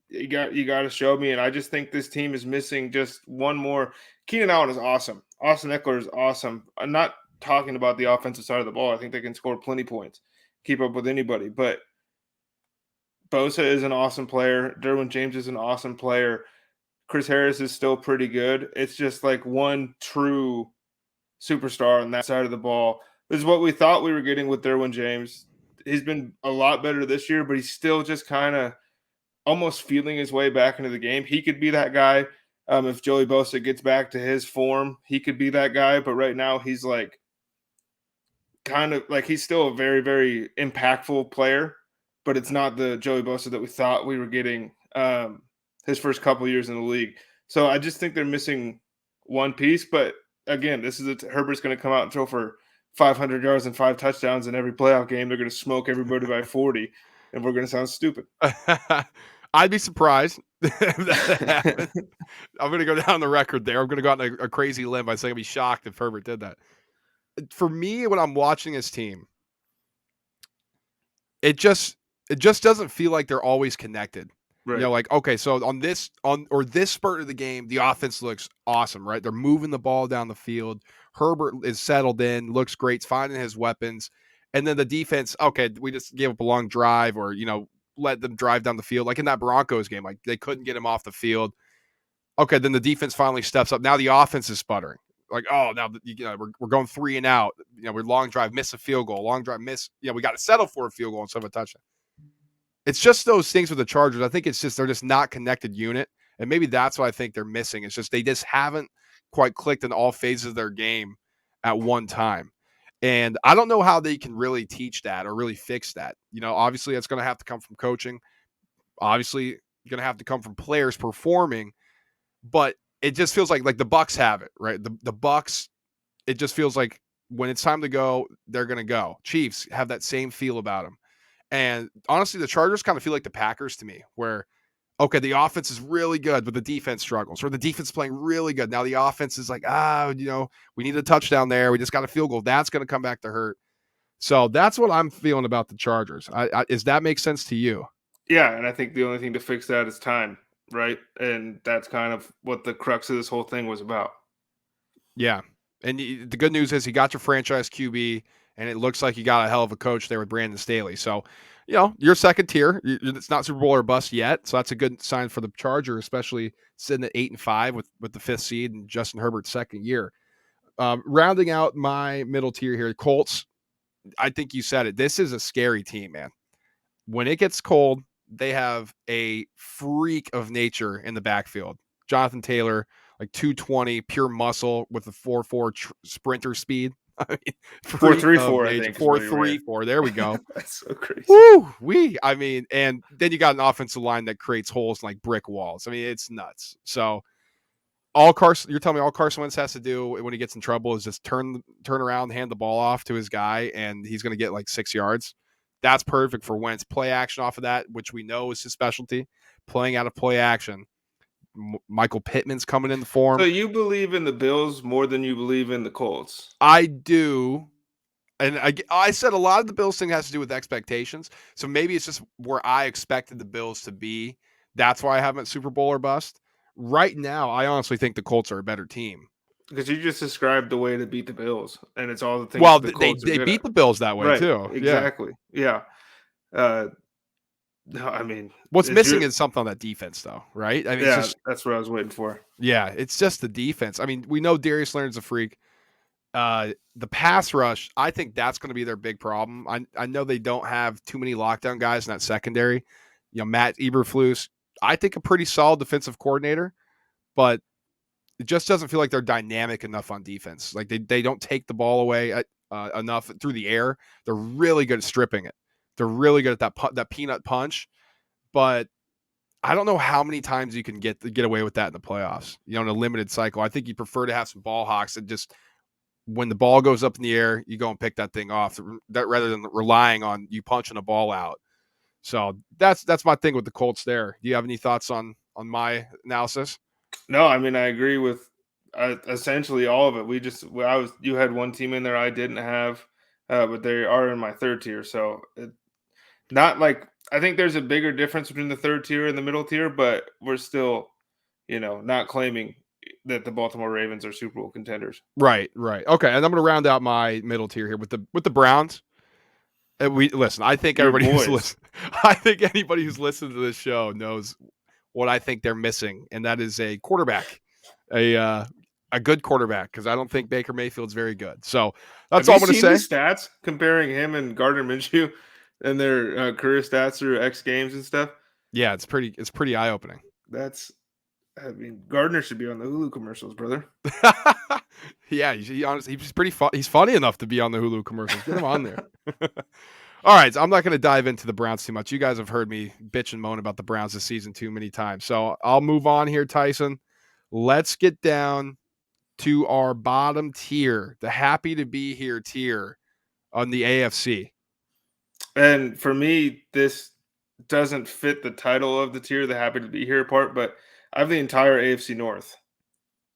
you got to show me, and I just think this team is missing just one more. Keenan Allen is awesome. Austin Eckler is awesome. I'm not talking about the offensive side of the ball. I think they can score plenty points, keep up with anybody. But Bosa is an awesome player. Derwin James is an awesome player. Chris Harris is still pretty good. It's just like one true superstar on that side of the ball. This is what we thought we were getting with Derwin James. He's been a lot better this year, but he's still just kind of almost feeling his way back into the game. He could be that guy. If Joey Bosa gets back to his form, he could be that guy. But right now, he's like kind of like he's still a very, very impactful player, but it's not the Joey Bosa that we thought we were getting his first couple years in the league. So I just think they're missing one piece. But again, Herbert's going to come out and throw for 500 yards and 5 touchdowns in every playoff game. They're going to smoke everybody by 40, and we're going to sound stupid. I'd be surprised if that happened. I'm going to go down the record there. I'm going to go out on a crazy limb by saying I'd be shocked if Herbert did that. For me, when I'm watching his team, it just doesn't feel like they're always connected. Right. You know, like, okay, so on this spurt of the game, the offense looks awesome, right? They're moving the ball down the field. Herbert is settled in, looks great, finding his weapons. And then the defense, okay, we just gave up a long drive or, let them drive down the field. Like in that Broncos game, like they couldn't get him off the field. Okay, then the defense finally steps up. Now the offense is sputtering. Like, oh, now we're going 3 and out. We're long drive, miss a field goal, long drive, miss. We got to settle for a field goal instead of a touchdown. It's just those things with the Chargers. I think it's just they're just not connected unit, and maybe that's what I think they're missing. It's just they just haven't quite clicked in all phases of their game at one time. And I don't know how they can really teach that or really fix that. Obviously that's going to have to come from coaching. Obviously, going to have to come from players performing. But it just feels like the Bucs have it, right? The Bucs, it just feels like when it's time to go, they're going to go. Chiefs have that same feel about them. And honestly, the Chargers kind of feel like the Packers to me, where, okay, the offense is really good, but the defense struggles, or the defense is playing really good. Now the offense is like, we need a touchdown there. We just got a field goal. That's going to come back to hurt. So that's what I'm feeling about the Chargers. Does that make sense to you? Yeah, and I think the only thing to fix that is time, right? And that's kind of what the crux of this whole thing was about. Yeah. And the good news is he got your franchise QB, and it looks like you got a hell of a coach there with Brandon Staley. So, you're second tier. It's not Super Bowl or bust yet. So that's a good sign for the Charger, especially sitting at 8-5 with the 5th seed and Justin Herbert's second year. Rounding out my middle tier here, Colts. I think you said it. This is a scary team, man. When it gets cold, they have a freak of nature in the backfield. Jonathan Taylor, like 220, pure muscle with a 4.4 sprinter speed. I mean, 4.34, I think. 4.34. There we go. That's so crazy. Woo, and then you got an offensive line that creates holes in like brick walls. I mean, it's nuts. So you're telling me all Carson Wentz has to do when he gets in trouble is just turn around, hand the ball off to his guy, and he's going to get like 6 yards. That's perfect for Wentz. Play action off of that, which we know is his specialty, playing out of play action. Michael Pittman's coming in the form. So you believe in the Bills more than you believe in the Colts? I do. And I said a lot of the Bills thing has to do with expectations. So maybe it's just where I expected the Bills to be. That's why I haven't Super Bowl or bust. Right now, I honestly think the Colts are a better team. Because you just described the way to beat the Bills, and it's all the things. Well, they beat the Bills that way, right, too. Exactly. Yeah. I mean, what's missing is something on that defense, though, right? I mean, that's what I was waiting for. Yeah, it's just the defense. I mean, we know Darius Leonard's a freak. The pass rush, I think that's going to be their big problem. I know they don't have too many lockdown guys in that secondary. Matt Eberflus, I think a pretty solid defensive coordinator, but it just doesn't feel like they're dynamic enough on defense. Like they don't take the ball away enough through the air. They're really good at stripping it. They're really good at that peanut punch, but I don't know how many times you can get away with that in the playoffs. In a limited cycle, I think you prefer to have some ball hawks and just when the ball goes up in the air, you go and pick that thing off. That rather than relying on you punching a ball out. So that's my thing with the Colts. There, do you have any thoughts on my analysis? No, I mean I agree with essentially all of it. You had one team in there I didn't have, but they are in my third tier. So not like I think there's a bigger difference between the third tier and the middle tier, but we're still, not claiming that the Baltimore Ravens are Super Bowl contenders. Right. Okay, and I'm going to round out my middle tier here with the Browns. And I think anybody who's listened to this show knows what I think they're missing, and that is a quarterback, a good quarterback, because I don't think Baker Mayfield's very good. So that's all I'm going to say. Have you seen the stats comparing him and Gardner Minshew and their career stats through X Games and stuff? Yeah, it's pretty eye opening. That's I mean, Gardner should be on the Hulu commercials, brother. Yeah, he's pretty fun. He's funny enough to be on the Hulu commercials. Get him on there. All right, so I'm not going to dive into the Browns too much. You guys have heard me bitch and moan about the Browns this season too many times. So I'll move on here, Tyson. Let's get down to our bottom tier, the happy to be here tier on the AFC. And for me, this doesn't fit the title of the tier, the happy to be here part, but I have the entire AFC North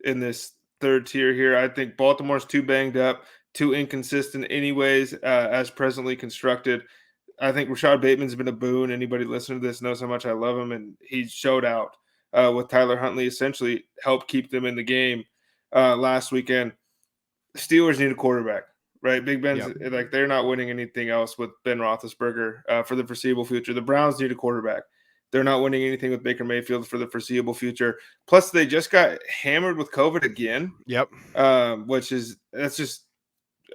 in this third tier here. I think Baltimore's too banged up, too inconsistent, anyways, as presently constructed. I think Rashad Bateman's been a boon. Anybody listening to this knows how much I love him, and he showed out with Tyler Huntley, essentially helped keep them in the game last weekend. Steelers need a quarterback, right? Big Ben's like they're not winning anything else with Ben Roethlisberger for the foreseeable future. The Browns need a quarterback. They're not winning anything with Baker Mayfield for the foreseeable future. Plus, they just got hammered with COVID again. Yep.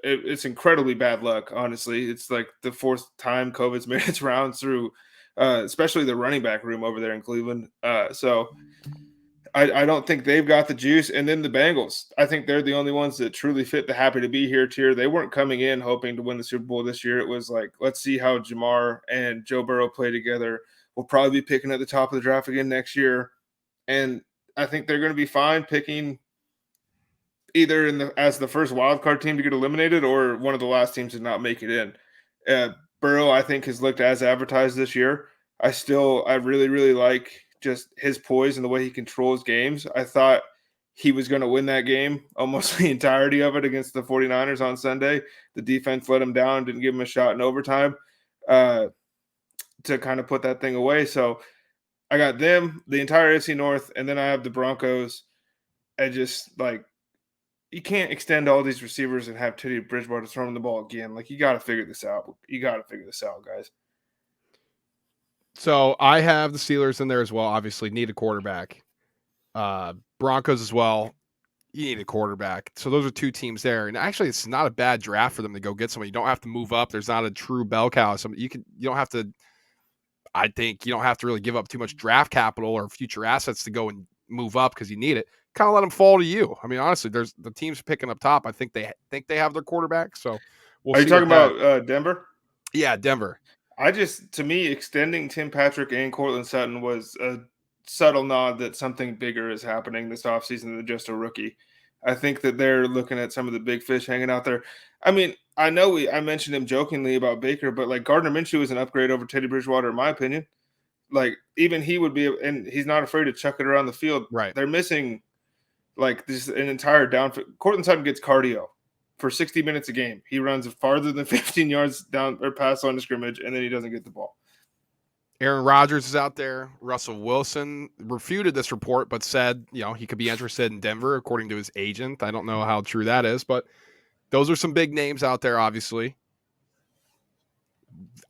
It's incredibly bad luck, honestly. It's like the fourth time COVID's made its rounds through, especially the running back room over there in Cleveland. So I don't think they've got the juice. And then the Bengals, I think they're the only ones that truly fit the happy to be here tier. They weren't coming in hoping to win the Super Bowl this year. It was like, let's see how Jamar and Joe Burrow play together. We'll probably be picking at the top of the draft again next year. And I think they're going to be fine picking either as the first wild card team to get eliminated or one of the last teams to not make it in. Burrow, I think, has looked as advertised this year. I really, really like just his poise and the way he controls games. I thought he was going to win that game almost the entirety of it against the 49ers on Sunday. The defense let him down, didn't give him a shot in overtime to kind of put that thing away. So I got them, the entire AFC North, and then I have the Broncos. I just like, you can't extend all these receivers and have Teddy Bridgewater throwing the ball again. Like, you got to figure this out. Guys. So I have the Steelers in there as well. Obviously, need a quarterback. Broncos as well. You need a quarterback. So those are two teams there. And actually, it's not a bad draft for them to go get somebody. You don't have to move up. There's not a true bell cow. You don't have to. I think you don't have to really give up too much draft capital or future assets to go and move up because you need it. Kind of let them fall to you. I mean, honestly, there's the teams picking up top. I think they have their quarterback. So we'll. Are you talking about Denver? Yeah, Denver. To me, extending Tim Patrick and Cortland Sutton was a subtle nod that something bigger is happening this offseason than just a rookie. I think that they're looking at some of the big fish hanging out there. I mean, I know I mentioned him jokingly about Baker, but like Gardner Minshew is an upgrade over Teddy Bridgewater, in my opinion. Like, even he would be, and he's not afraid to chuck it around the field. Right. They're missing like this an entire downfield. Cortland Sutton gets cardio for 60 minutes a game. He runs farther than 15 yards down or past line of scrimmage, and then he doesn't get the ball. Aaron Rodgers is out there. Russell Wilson refuted this report, but said, he could be interested in Denver, according to his agent. I don't know how true that is, but those are some big names out there, obviously.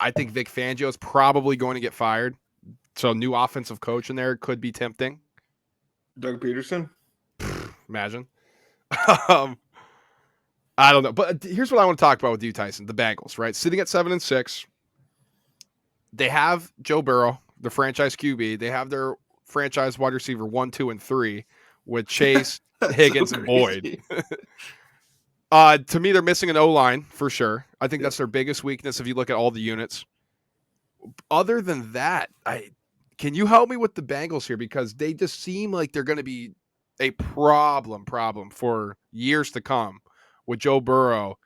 I think Vic Fangio is probably going to get fired. So new offensive coach in there could be tempting. Doug Peterson? Imagine. I don't know. But here's what I want to talk about with you, Tyson. The Bengals, right? Sitting at 7-6. They have Joe Burrow, the franchise QB. They have their franchise wide receiver 1, 2, and 3 with Chase, Higgins, and Boyd. To me, they're missing an O-line for sure. I think that's their biggest weakness if you look at all the units. Other than that, can you help me with the Bengals here? Because they just seem like they're going to be a problem for years to come with Joe Burrow.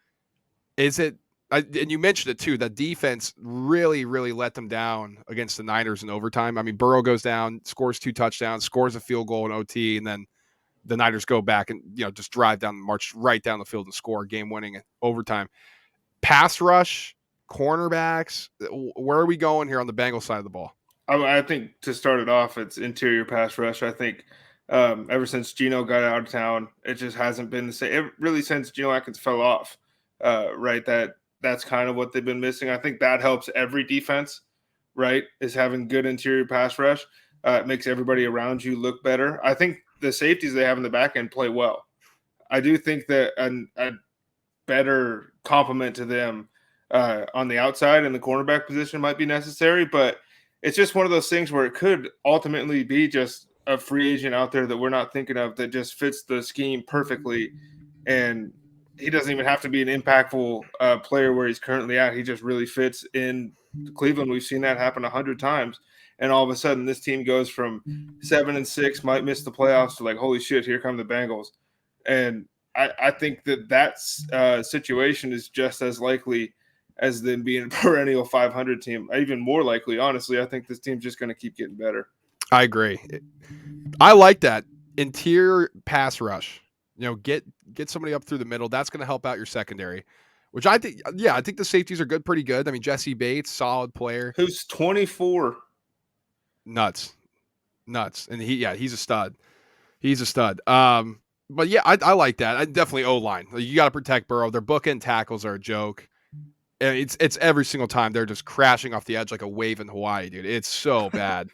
Is it? And you mentioned it too, that defense really, really let them down against the Niners in overtime. I mean, Burrow goes down, scores 2 touchdowns, scores a field goal in OT, and then the Niners go back and just march right down the field and score game-winning in overtime. Pass rush, cornerbacks, where are we going here on the Bengals side of the ball? I think to start it off, it's interior pass rush. I think ever since Geno got out of town, it just hasn't been the same. Really, since Geno Atkins fell off, right? That's kind of what they've been missing. I think that helps every defense, right? Is having good interior pass rush. It makes everybody around you look better. I think the safeties they have in the back end play well. I do think that a better complement to them on the outside and the cornerback position might be necessary, but it's just one of those things where it could ultimately be just a free agent out there that we're not thinking of that just fits the scheme perfectly, and he doesn't even have to be an impactful player where he's currently at. He just really fits in Cleveland. We've seen that happen 100 times, and all of a sudden this team goes from 7-6, might miss the playoffs, to like, holy shit, here come the Bengals. And I think that situation is just as likely as them being a perennial 500 team. Even more likely, honestly. I think this team's just going to keep getting better. I agree. I like that interior pass rush. Get somebody up through the middle. That's going to help out your secondary, which I think. Yeah, I think the safeties are pretty good. I mean, Jesse Bates, solid player. Who's 24? Nuts, and he's a stud. He's a stud. But yeah, I like that. I definitely O-line. You got to protect Burrow. Their bookend tackles are a joke. And it's every single time they're just crashing off the edge like a wave in Hawaii, dude. It's so bad.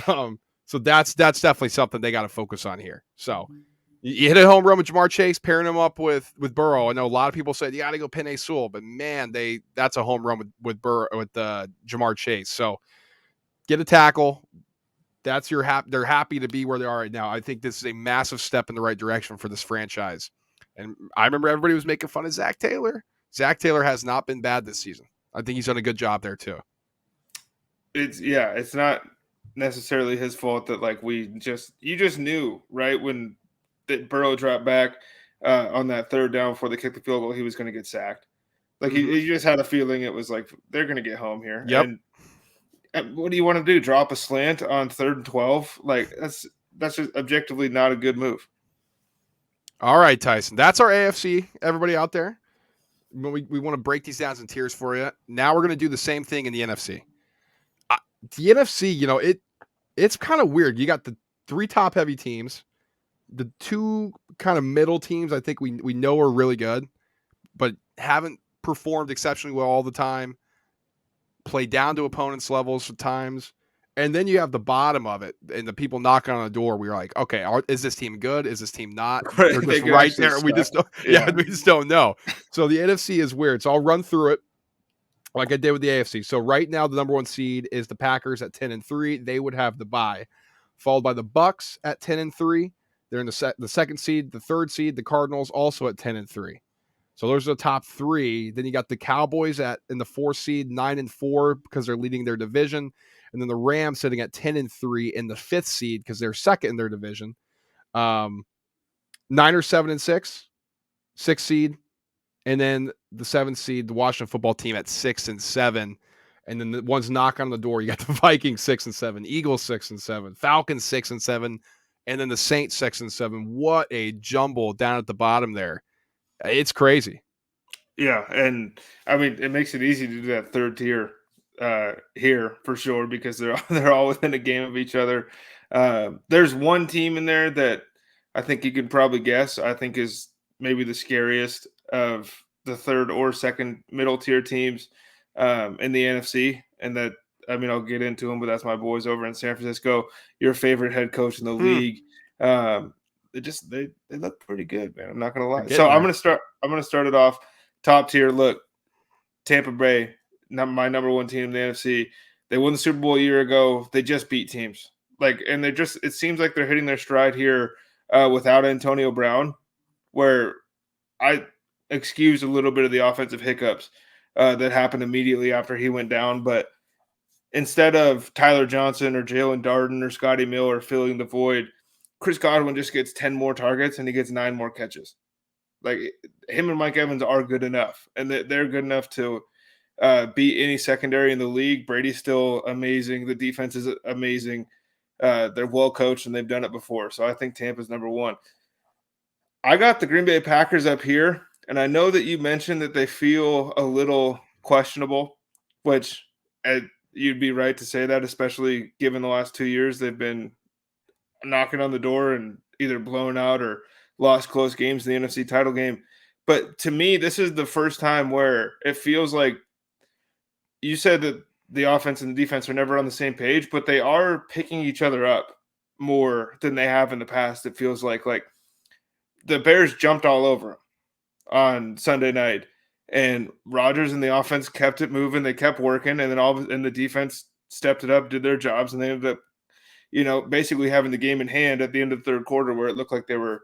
So that's definitely something they got to focus on here. So you hit a home run with Jamar Chase, pairing him up with Burrow. I know a lot of people said you got to go Penei Sewell, but man, that's a home run with Burrow with Jamar Chase. So get a tackle. That's they're happy to be where they are right now. I think this is a massive step in the right direction for this franchise. And I remember everybody was making fun of Zach Taylor. Zach Taylor has not been bad this season. I think he's done a good job there too. It's not necessarily his fault that like you just knew right when that Burrow dropped back on that third down before they kicked the field goal, he was going to get sacked. Like he just had a feeling it was like they're going to get home here. Yep. And what do you want to do? Drop a slant on 3rd and 12? Like that's just objectively not a good move. All right, Tyson. That's our AFC. Everybody out there, we want to break these down in tiers for you. Now we're going to do the same thing in the NFC. The NFC, it's kind of weird. You got the 3 top heavy teams, the 2 kind of middle teams. I think we know are really good, but haven't performed exceptionally well all the time. Play down to opponents' levels at times. And then you have the bottom of it and the people knocking on the door. We're like, okay, is this team good? Is this team not? They're just right there. Suck. We just don't know. So the NFC is weird. So I'll run through it like I did with the AFC. So right now, the number 1 seed is the Packers at 10-3. They would have the bye, followed by the Bucks at 10-3. They're in the second seed. The 3rd seed, the Cardinals, also at 10-3. So those are the top 3. Then you got the Cowboys in the 4th seed, 9-4 because they're leading their division, and then the Rams sitting at 10-3 in the 5th seed because they're second in their division. Niners 7-6, 6th seed, and then the 7th seed, the Washington football team at 6-7, and then the ones knock on the door. You got the Vikings 6-7, Eagles 6-7, Falcons 6-7, and then the Saints 6-7. What a jumble down at the bottom there. It's crazy. Yeah, and I mean it makes it easy to do that 3rd tier here for sure because they're all within a game of each other. There's one team in there that I think you could probably guess. I think is maybe the scariest of the 3rd or 2nd middle tier teams in the NFC, and that I'll get into them, but that's my boys over in San Francisco. Your favorite head coach in the league. They look pretty good, man. I'm not gonna lie. So I'm gonna start it off top tier. Look, Tampa Bay, my number 1 team in the NFC. They won the Super Bowl a year ago. They just beat teams and it seems like they're hitting their stride here without Antonio Brown, where I excuse a little bit of the offensive hiccups that happened immediately after he went down, but instead of Tyler Johnson or Jalen Darden or Scotty Miller filling the void, Chris Godwin just gets 10 more targets and he gets 9 more catches. Like him and Mike Evans are good enough, and they're good enough to beat any secondary in the league. Brady's still amazing. The defense is amazing. They're well coached and they've done it before. So I think Tampa's number 1. I got the Green Bay Packers up here, and I know that you mentioned that they feel a little questionable, which you'd be right to say that, especially given the last 2 years they've been knocking on the door and either blown out or lost close games in the NFC title game. But to me, this is the first time where it feels like you said that the offense and the defense are never on the same page, but they are picking each other up more than they have in the past. It feels like the Bears jumped all over them on Sunday night, and Rodgers and the offense kept it moving. They kept working, and then and the defense stepped it up, did their jobs, and they ended up basically having the game in hand at the end of the third quarter, where it looked like they were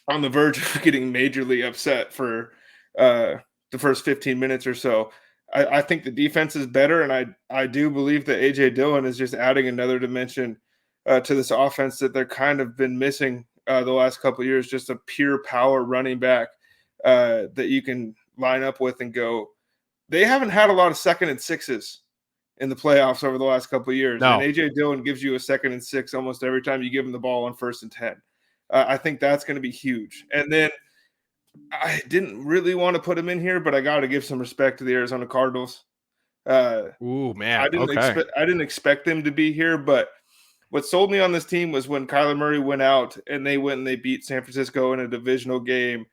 on the verge of getting majorly upset for the first 15 minutes or so. I think the defense is better, and I do believe that A.J. Dillon is just adding another dimension to this offense that they're kind of been missing the last couple of years, just a pure power running back that you can line up with and go. They haven't had a lot of 2nd and 6s in the playoffs over the last couple of years, and A.J. Dillon gives you a 2nd and 6 almost every time you give him the ball on 1st and 10. I think that's going to be huge. And then I didn't really want to put him in here, but I got to give some respect to the Arizona Cardinals. Ooh, man. I didn't expect them to be here, but what sold me on this team was when Kyler Murray went out and they went and they beat San Francisco in a divisional game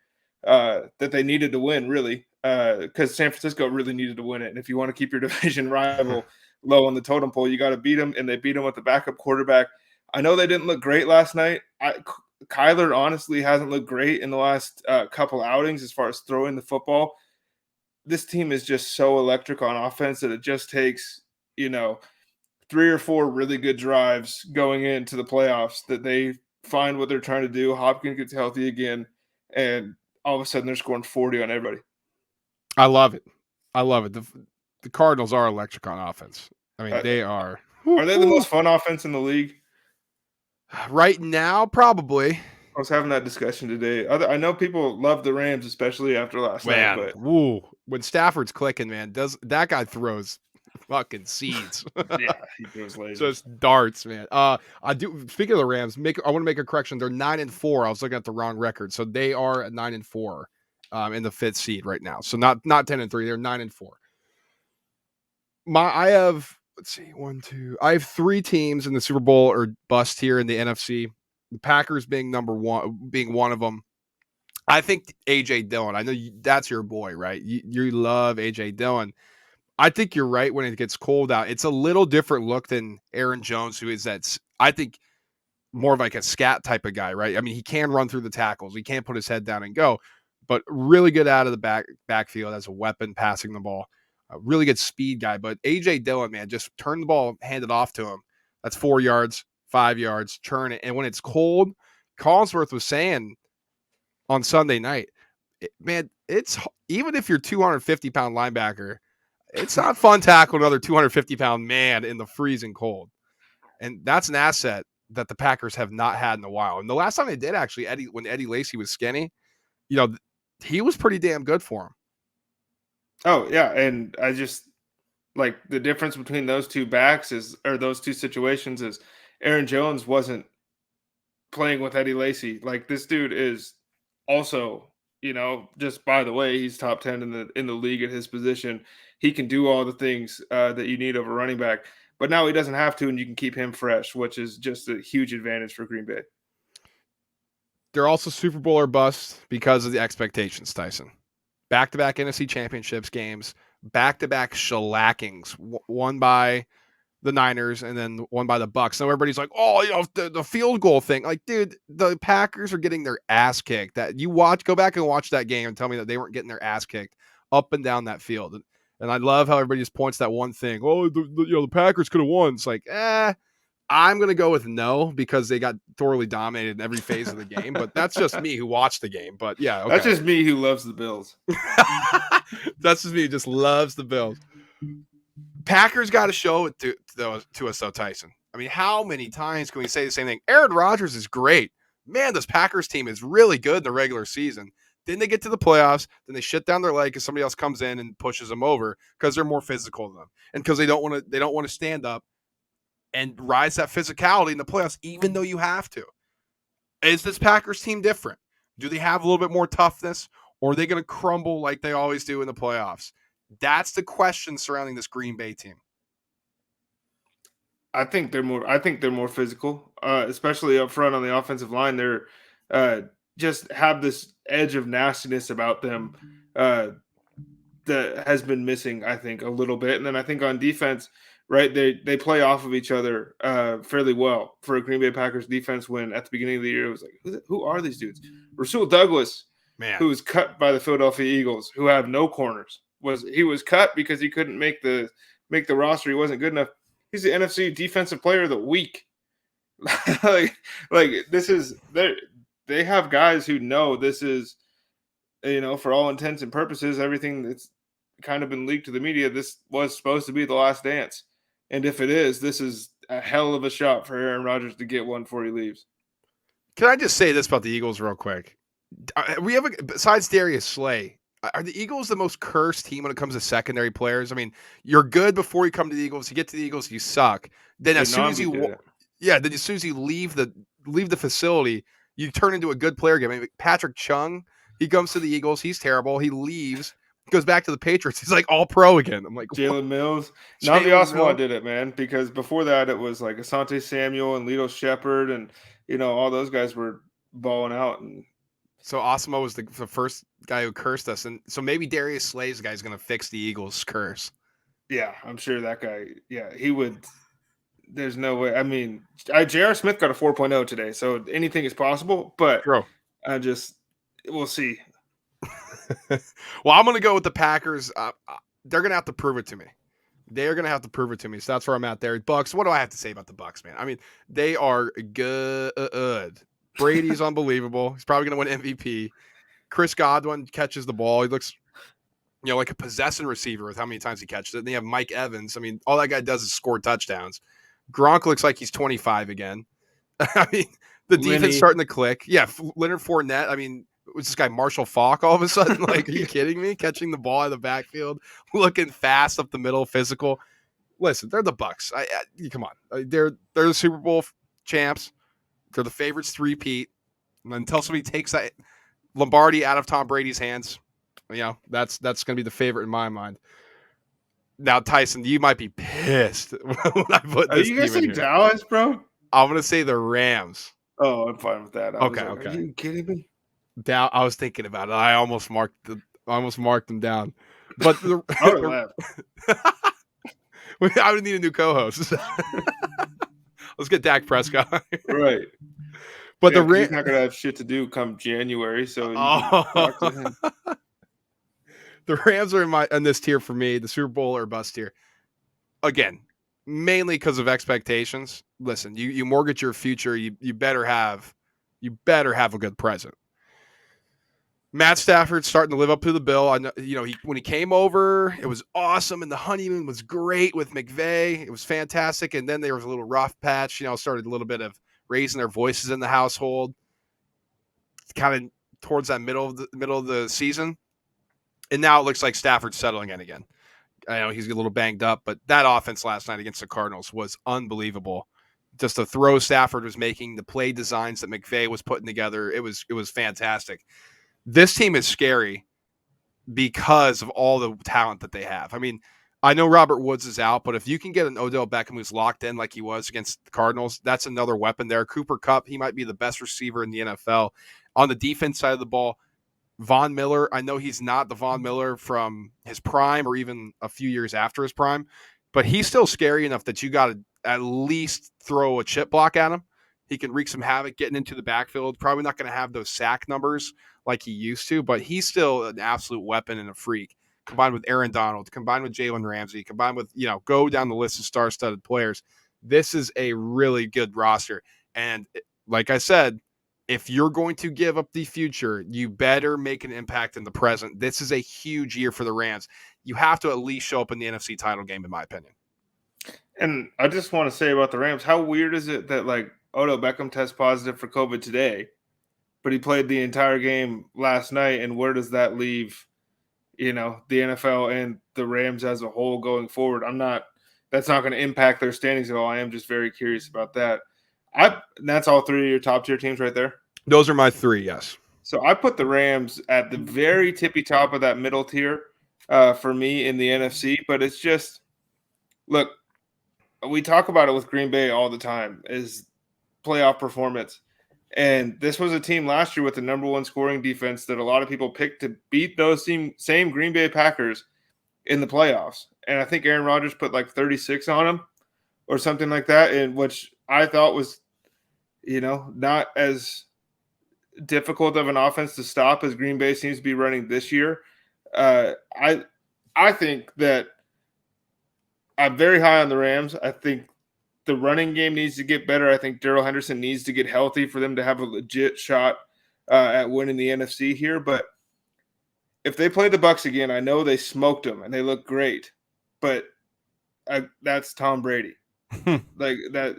that they needed to win, really, because San Francisco really needed to win it. And if you want to keep your division rival low on the totem pole, you got to beat them, and they beat them with the backup quarterback. I know they didn't look great last night. Kyler honestly hasn't looked great in the last couple outings as far as throwing the football. This team is just so electric on offense that it just takes, 3 or 4 really good drives going into the playoffs that they find what they're trying to do. Hopkins gets healthy again, and all of a sudden they're scoring 40 on everybody. I love it. The Cardinals are electric on offense. I mean, they are. Are they the most fun offense in the league? Right now, probably. I was having that discussion today. I know people love the Rams, especially after last night. But when Stafford's clicking, man, that guy throws fucking seeds. Yeah, he throws lasers. Just darts, man. I do. Speaking of the Rams, I want to make a correction. They're 9-4. I was looking at the wrong record, so they are at 9-4 in the 5th seed right now. So not 10-3. They're 9-4. I have. Let's see, 1, 2. I have 3 teams in the Super Bowl or bust here in the NFC. The Packers being being one of them. I think A.J. Dillon. I know that's your boy, right? You love A.J. Dillon. I think you're right when it gets cold out. It's a little different look than Aaron Jones, who is I think, more of like a scat type of guy, right? I mean, he can run through the tackles. He can't put his head down and go, but really good out of the backfield as a weapon, passing the ball. A really good speed guy. But A.J. Dillon, man, just turn the ball, hand it off to him. That's 4 yards, 5 yards, churn it. And when it's cold, Collinsworth was saying on Sunday night, man, it's even if you're 250-pound linebacker, it's not fun tackling another 250-pound man in the freezing cold. And that's an asset that the Packers have not had in a while. And the last time they did, actually, when Eddie Lacy was skinny, he was pretty damn good for him. Oh, yeah, and I just like the difference between those two those two situations is Aaron Jones wasn't playing with Eddie Lacy. Like, this dude is also, just by the way, he's top 10 in the league at his position. He can do all the things that you need of a running back, but now he doesn't have to, and you can keep him fresh, which is just a huge advantage for Green Bay. They're also Super Bowl or bust because of the expectations, Tyson. Back-to-back NFC Championships games, back-to-back shellackings, one by the Niners and then one by the Bucks. Now everybody's like, oh, the field goal thing. Like, dude, the Packers are getting their ass kicked. Go back and watch that game and tell me that they weren't getting their ass kicked up and down that field. And I love how everybody just points that one thing. Oh, the Packers could have won. It's like, I'm going to go with no because they got thoroughly dominated in every phase of the game. But that's just me who watched the game. But yeah, okay. That's just me who loves the Bills. That's just me who just loves the Bills. Packers got to show it to us, though, Tyson. I mean, how many times can we say the same thing? Aaron Rodgers is great. Man, this Packers team is really good in the regular season. Then they get to the playoffs, then they shut down their leg because somebody else comes in and pushes them over because they're more physical than them and because they don't want to stand up and rise that physicality in the playoffs, even though you have to. Is this Packers team different? Do they have a little bit more toughness, or are they going to crumble like they always do in the playoffs? That's the question surrounding this Green Bay team. I think they're more physical, especially up front on the offensive line. They're just have this edge of nastiness about them that has been missing, I think, a little bit. And then I think on defense, right, they play off of each other fairly well for a Green Bay Packers defense when at the beginning of the year it was like, who are these dudes? Rasul Douglas, who was cut by the Philadelphia Eagles, who have no corners. He was cut because he couldn't make the roster. He wasn't good enough. He's the NFC Defensive Player of the Week. like this is they have guys who know this is, for all intents and purposes, everything that's kind of been leaked to the media, this was supposed to be the last dance. And if it is, this is a hell of a shot for Aaron Rodgers to get one before he leaves. Can I just say this about the Eagles real quick? We have besides Darius Slay, are the Eagles the most cursed team when it comes to secondary players? I mean, you're good before you come to the Eagles. You get to the Eagles, you suck. Then as soon as you leave the facility, you turn into a good player again. I mean, Patrick Chung, he comes to the Eagles, he's terrible. He leaves, goes back to the Patriots. He's like all pro again. I'm like, Jalen Mills. Jalen Navi Oswald Mills did it, man, because before that it was like Asante Samuel and Lito Shepherd, and all those guys were balling out. And so Osmo was the first guy who cursed us, and so maybe Darius Slay's the guy who's going to fix the Eagles' curse. Yeah, I'm sure that guy. Yeah, he would. There's no way. I mean, J.R. Smith got a 4.0 today, so anything is possible. But True. We'll see. Well, I'm going to go with the Packers. They're going to have to prove it to me. They're going to have to prove it to me. So that's where I'm at there. Bucks. What do I have to say about the Bucks, man? I mean, they are good. Brady's unbelievable. He's probably going to win MVP. Chris Godwin catches the ball. He looks, like a possession receiver with how many times he catches it. And they have Mike Evans. I mean, all that guy does is score touchdowns. Gronk looks like he's 25 again. I mean, the defense starting to click. Yeah, Leonard Fournette. I mean, was this guy Marshall Faulk all of a sudden? Like, are you kidding me? Catching the ball out of the backfield, looking fast up the middle, physical. Listen, they're the Bucks. Come on, they're the Super Bowl champs. They're the favorites to repeat. And until somebody takes that Lombardi out of Tom Brady's hands, that's going to be the favorite in my mind. Now, Tyson, you might be pissed when I put this. Are you going to say Dallas, bro? I'm going to say the Rams. Oh, I'm fine with that. Okay. Are you kidding me? I was thinking about it. I almost marked them down. But I would laugh. I would need a new co-host. Let's get Dak Prescott. Right. But the Rams he's not going to have shit to do come January, so you can talk to him. The Rams are in this tier for me, the Super Bowl or bust tier. Again, mainly because of expectations. Listen, you mortgage your future. You better have a good present. Matt Stafford's starting to live up to the bill. I know, when he came over, it was awesome, and the honeymoon was great with McVay. It was fantastic, and then there was a little rough patch. Started a little bit of raising their voices in the household, kind of towards that middle of the season. And now it looks like Stafford's settling in again. I know he's a little banged up, but that offense last night against the Cardinals was unbelievable. Just the throw Stafford was making, the play designs that McVay was putting together, it was fantastic. This team is scary because of all the talent that they have. I mean, I know Robert Woods is out, but if you can get an Odell Beckham who's locked in like he was against the Cardinals, that's another weapon there. Cooper Kupp, he might be the best receiver in the NFL. On the defense side of the ball, Von Miller, I know he's not the Von Miller from his prime or even a few years after his prime, but he's still scary enough that you got to at least throw a chip block at him. He can wreak some havoc getting into the backfield. Probably not going to have those sack numbers like he used to, but he's still an absolute weapon and a freak. Combined with Aaron Donald, combined with Jalen Ramsey, combined with, go down the list of star-studded players. This is a really good roster. And like I said, if you're going to give up the future, you better make an impact in the present. This is a huge year for the Rams. You have to at least show up in the NFC title game, in my opinion. And I just want to say about the Rams, how weird is it that, Odell Beckham tests positive for COVID today, but he played the entire game last night, and where does that leave, the NFL and the Rams as a whole going forward? That's not going to impact their standings at all. I am just very curious about that. That's all three of your top tier teams right there? Those are my three, yes. So I put the Rams at the very tippy top of that middle tier for me in the NFC, but it's just, look, we talk about it with Green Bay all the time, is playoff performance. And this was a team last year with the number one scoring defense that a lot of people picked to beat those same Green Bay Packers in the playoffs. And I think Aaron Rodgers put 36 on them or something like that, in which I thought was, not as difficult of an offense to stop as Green Bay seems to be running this year. I think that I'm very high on the Rams. I think the running game needs to get better. I think Darrell Henderson needs to get healthy for them to have a legit shot at winning the NFC here. But if they play the Bucs again, I know they smoked them and they look great, but that's Tom Brady. Like that,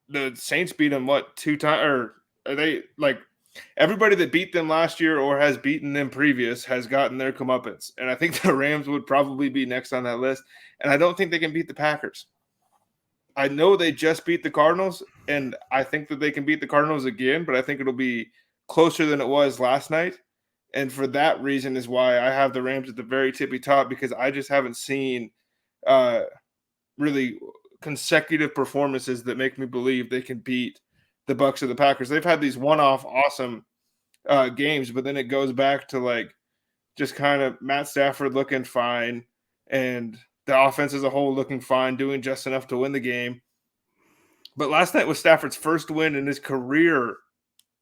the Saints beat them what 2 times, or are they like everybody that beat them last year or has beaten them previous has gotten their comeuppance, and I think the Rams would probably be next on that list. And I don't think they can beat the Packers. I know they just beat the Cardinals, and I think that they can beat the Cardinals again, but I think it'll be closer than it was last night. And for that reason is why I have the Rams at the very tippy top, because I just haven't seen uh, really consecutive performances that make me believe they can beat the Bucs or the Packers. They've had these one-off awesome games, but then it goes back to like just kind of Matt Stafford looking fine and the offense as a whole looking fine, doing just enough to win the game. But last night was Stafford's first win in his career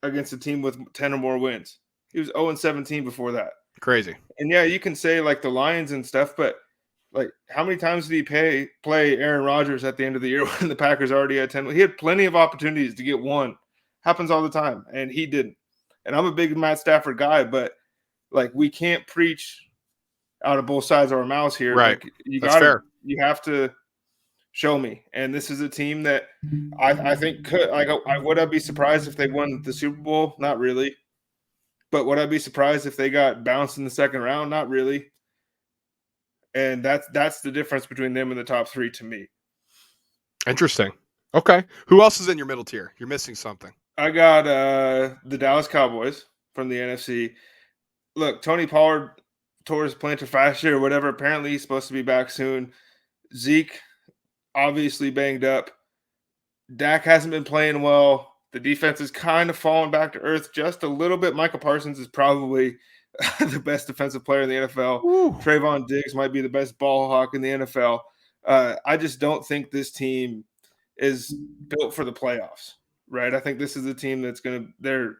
against a team with 10 or more wins. He was 0-17 before that. Crazy. And yeah, you can say like the Lions and stuff, but like how many times did he play Aaron Rodgers at the end of the year when the Packers already had 10? He had plenty of opportunities to get one. Happens all the time, and he didn't. And I'm a big Matt Stafford guy, but like we can't preach out of both sides of our mouths here. Right. Like you have to show me. And this is a team that I think could, like, would I be surprised if they won the Super Bowl? Not really. But would I be surprised if they got bounced in the second round? Not really. And that's the difference between them and the top three to me. Interesting. Okay. Who else is in your middle tier? You're missing something. I got the Dallas Cowboys from the NFC. Look, Tony Pollard tore his plantar fascia or whatever. Apparently, he's supposed to be back soon. Zeke, obviously banged up. Dak hasn't been playing well. The defense is kind of falling back to earth just a little bit. Micah Parsons is probably the best defensive player in the NFL. Woo. Trayvon Diggs might be the best ball hawk in the NFL. I just don't think this team is built for the playoffs, right? I think this is a team that's they're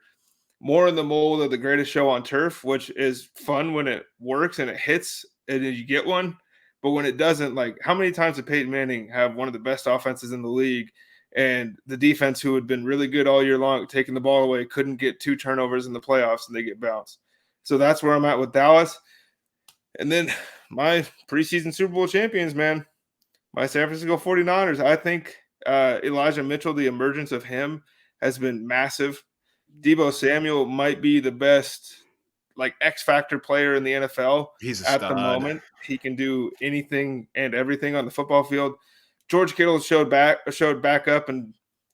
more in the mold of the greatest show on turf, which is fun when it works and it hits and you get one. But when it doesn't, like how many times did Peyton Manning have one of the best offenses in the league and the defense who had been really good all year long, taking the ball away, couldn't get 2 turnovers in the playoffs and they get bounced. So that's where I'm at with Dallas. And then my preseason Super Bowl champions, man, my San Francisco 49ers. I think Elijah Mitchell, the emergence of him has been massive. Deebo Samuel might be the best like X factor player in the NFL. He's a at stud. The moment. He can do anything and everything on the football field. George Kittle showed back up and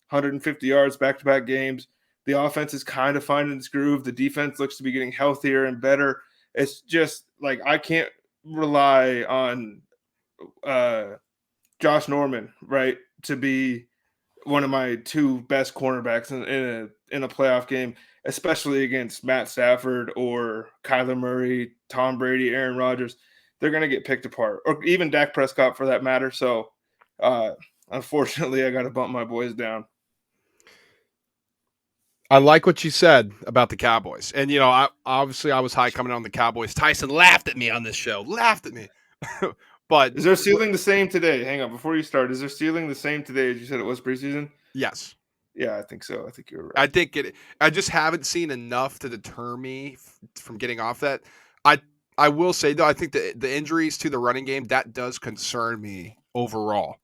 150 yards back-to-back games. The offense is kind of finding its groove. The defense looks to be getting healthier and better. It's just like I can't rely on Josh Norman, right, to be one of my 2 best cornerbacks in a playoff game, especially against Matt Stafford or Kyler Murray, Tom Brady, Aaron Rodgers. They're going to get picked apart, or even Dak Prescott for that matter. So, unfortunately, I got to bump my boys down. I like what you said about the Cowboys. And, you know, I was high coming on the Cowboys. Tyson laughed at me on this show. Laughed at me. But is their ceiling the same today? Hang on, before you start, is their ceiling the same today as you said it was preseason? Yes. Yeah, I think so. I think you're right. I think I just haven't seen enough to deter me from getting off that. I will say, though, I think the injuries to the running game, that does concern me overall.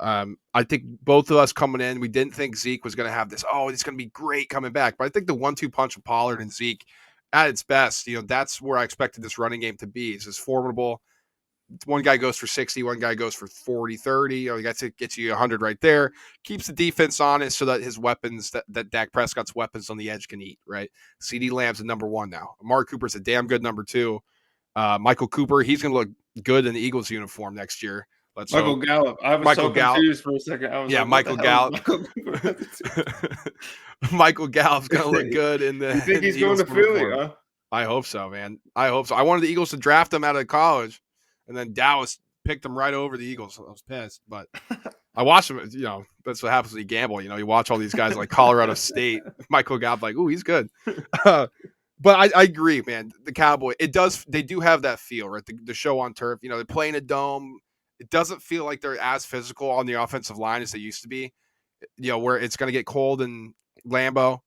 I think both of us coming in, we didn't think Zeke was going to have this, he's going to be great coming back. But I think the 1-2 punch of Pollard and Zeke at its best, you know, that's where I expected this running game to be. It's just formidable. One guy goes for 60, one guy goes for 40, 30. You know, gets you 100 right there. Keeps the defense honest so that his weapons, that Dak Prescott's weapons on the edge can eat, right? CeeDee Lamb's a number 1 now. Amari Cooper's a damn good number 2. Michael Cooper, he's going to look good in the Eagles uniform next year. Michael Gallup. I was so confused for a second. I was Michael Gallup. Michael Gallup's going to look good in the. You think he's going to Philly, huh? I hope so, man. I hope so. I wanted the Eagles to draft him out of college, and then Dallas picked him right over the Eagles. I was pissed, but I watched him. You know, that's what happens when you gamble. You know, you watch all these guys like Colorado State. Michael Gallup, like, ooh, he's good. But I agree, man. The Cowboy, they do have that feel, right? The show on turf. You know, they play in a dome. It doesn't feel like they're as physical on the offensive line as they used to be. Where it's going to get cold in Lambeau.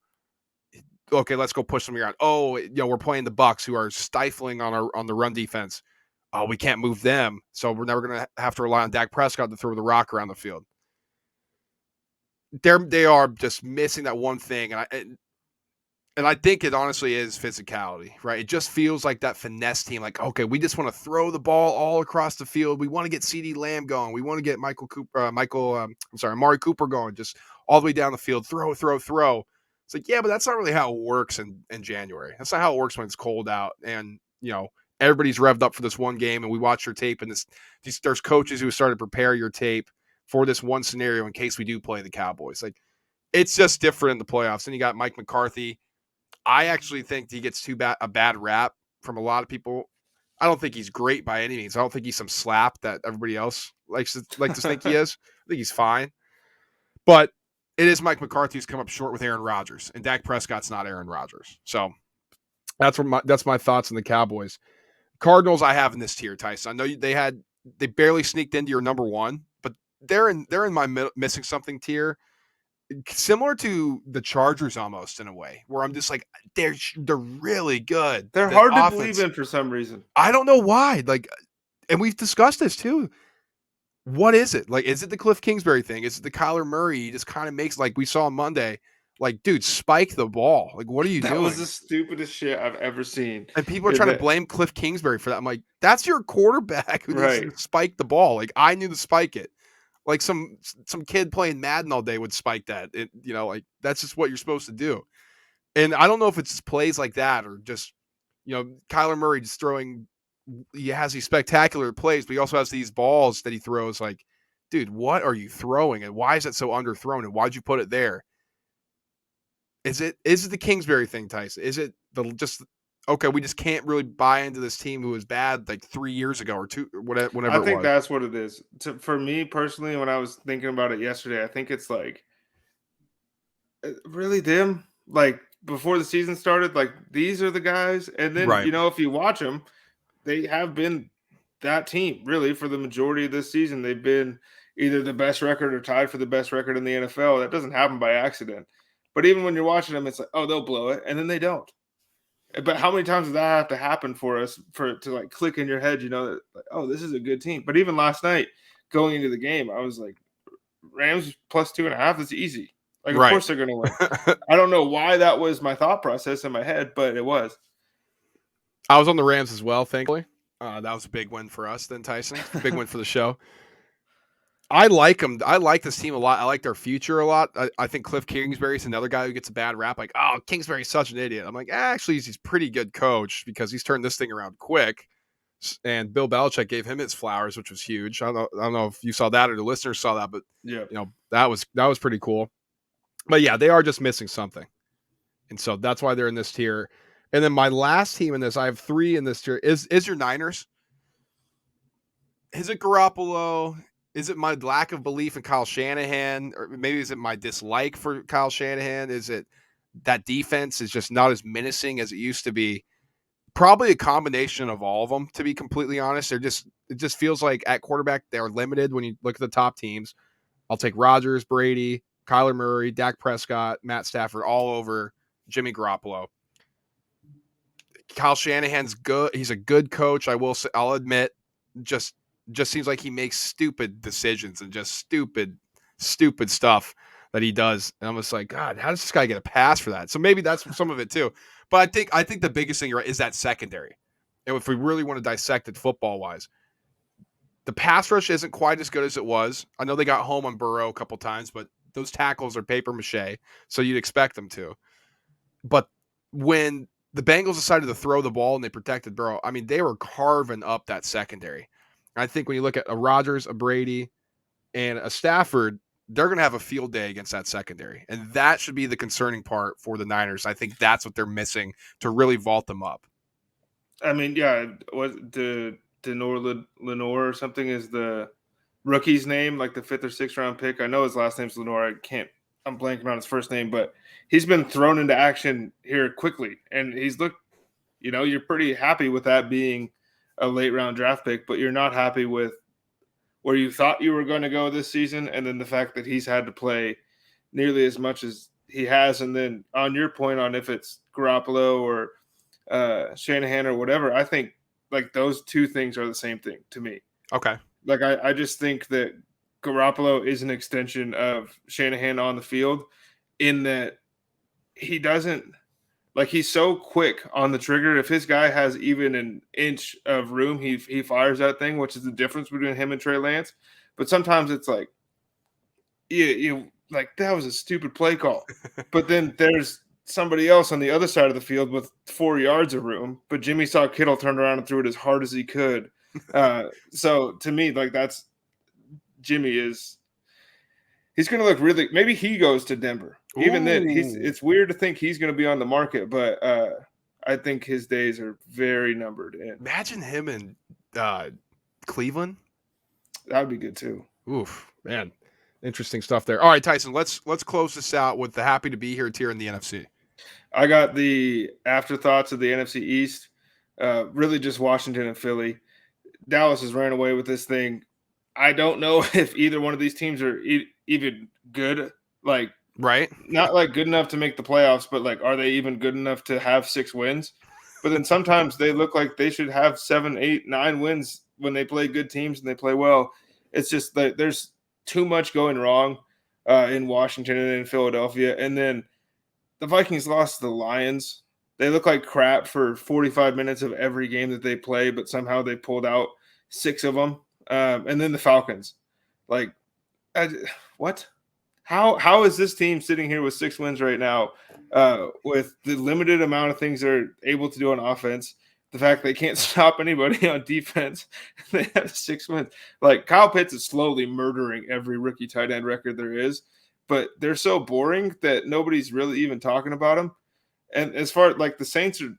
Okay, let's go push them around. Oh, we're playing the Bucks, who are stifling on the run defense. Oh, we can't move them, so we're never going to have to rely on Dak Prescott to throw the rock around the field. They are just missing that one thing, and I think it honestly is physicality, right? It just feels like that finesse team. Like, okay, we just want to throw the ball all across the field. We want to get CeeDee Lamb going. We want to get Amari Cooper going, just all the way down the field. Throw. It's like, yeah, but that's not really how it works in January. That's not how it works when it's cold out, and everybody's revved up for this one game, and we watch your tape, and there's coaches who started to prepare your tape for this one scenario in case we do play the Cowboys. Like, it's just different in the playoffs. And you got Mike McCarthy. I actually think he gets a bad rap from a lot of people. I don't think he's great by any means. I don't think he's some slap that everybody else likes to think he is. I think he's fine. But it is Mike McCarthy who's come up short with Aaron Rodgers, and Dak Prescott's not Aaron Rodgers. So that's my thoughts on the Cowboys. Cardinals I have in this tier, Tyson. I know they barely sneaked into your number one, but they're in my missing something tier. Similar to the Chargers almost in a way, where I'm just like, they're really good. They're hard to believe in for some reason. I don't know why. Like, and we've discussed this too. What is it? Like, is it the Cliff Kingsbury thing? Is it the Kyler Murray? He just kind of makes, like we saw on Monday, like, dude, spike the ball. Like, what are you doing? That was the stupidest shit I've ever seen. And people are trying to blame Cliff Kingsbury for that. I'm like, that's your quarterback who needs to spike the ball. Like, I knew to spike it. Like some kid playing Madden all day would spike that. Like, that's just what you're supposed to do. And I don't know if it's plays like that or just, Kyler Murray just throwing. He has these spectacular plays, but he also has these balls that he throws. Like, dude, what are you throwing? And why is it so underthrown? And why'd you put it there? Is it the Kingsbury thing, Tyson? Is it okay, we just can't really buy into this team who was bad like 3 years ago or two, whenever I think that's what it is. For me personally, when I was thinking about it yesterday, I think it's like really dim. Like before the season started, like these are the guys, and then right. if you watch them, they have been that team really for the majority of this season. They've been either the best record or tied for the best record in the NFL. That doesn't happen by accident. But even when you're watching them, it's like, oh, they'll blow it, and then they don't. But how many times does that have to happen for us for it to like click in your head? That like, oh, this is a good team. But even last night, going into the game, I was like, Rams plus 2.5 is easy. Like, of course they're going to win. I don't know why that was my thought process in my head, but it was. I was on the Rams as well, thankfully. That was a big win for us then, Tyson. Big win for the show. I like them. I like this team a lot. I like their future a lot. I think Cliff Kingsbury is another guy who gets a bad rap. Like, oh, Kingsbury's such an idiot. I'm like, actually, he's a pretty good coach because he's turned this thing around quick. And Bill Belichick gave him his flowers, which was huge. I don't know if you saw that or the listeners saw that, but yeah, that was pretty cool. But yeah, they are just missing something, and so that's why they're in this tier. And then my last team in this, I have 3 in this tier. Is your Niners? Is it Garoppolo? Is it my lack of belief in Kyle Shanahan? Or maybe is it my dislike for Kyle Shanahan? Is it that defense is just not as menacing as it used to be? Probably a combination of all of them, to be completely honest. It just feels like at quarterback, they're limited when you look at the top teams. I'll take Rodgers, Brady, Kyler Murray, Dak Prescott, Matt Stafford all over Jimmy Garoppolo. Kyle Shanahan's good. He's a good coach. I'll admit, just seems like he makes stupid decisions and just stupid stuff that he does. And I'm just like, God, how does this guy get a pass for that? So maybe that's some of it too. But I think the biggest thing is that secondary. And if we really want to dissect it football wise, the pass rush isn't quite as good as it was. I know they got home on Burrow a couple times, but those tackles are paper mache, so you'd expect them to. But when the Bengals decided to throw the ball and they protected Burrow, I mean, they were carving up that secondary. I think when you look at a Rodgers, a Brady, and a Stafford, they're going to have a field day against that secondary. And that should be the concerning part for the Niners. I think that's what they're missing to really vault them up. I mean, yeah, Lenore or something is the rookie's name, like the 5th or 6th round pick. I know his last name's Lenore. I'm blanking on his first name, but he's been thrown into action here quickly. And he's looked, you're pretty happy with that being a late round draft pick, but you're not happy with where you thought you were going to go this season, and then the fact that he's had to play nearly as much as he has, and then on your point on if it's Garoppolo or Shanahan or whatever, I think like those two things are the same thing to me. Okay. Like I just think that Garoppolo is an extension of Shanahan on the field in that he doesn't like he's so quick on the trigger. If his guy has even an inch of room, he fires that thing, which is the difference between him and Trey Lance. But sometimes it's like you like that was a stupid play call. But then there's somebody else on the other side of the field with 4 yards of room. But Jimmy saw Kittle turn around and threw it as hard as he could. So to me, like that's Jimmy is he's going to look really. Maybe he goes to Denver. Even then, it's weird to think he's going to be on the market, but I think his days are very numbered. And imagine him in Cleveland. That would be good too. Oof, man, interesting stuff there. All right, Tyson, let's close this out with the happy to be here tier in the NFC. I got the afterthoughts of the NFC East. Really, just Washington and Philly. Dallas has ran away with this thing. I don't know if either one of these teams are even good. Like, right? Not like good enough to make the playoffs, but like, are they even good enough to have 6 wins? But then sometimes they look like they should have 7, 8, 9 wins when they play good teams and they play well. It's just that there's too much going wrong in Washington and in Philadelphia. And then the Vikings lost to the Lions. They look like crap for 45 minutes of every game that they play, but somehow they pulled out 6 of them. And then the Falcons. Like, what? How is this team sitting here with 6 wins right now with the limited amount of things they're able to do on offense, the fact they can't stop anybody on defense, they have 6 wins. Like, Kyle Pitts is slowly murdering every rookie tight end record there is, but they're so boring that nobody's really even talking about them. And as far like the Saints are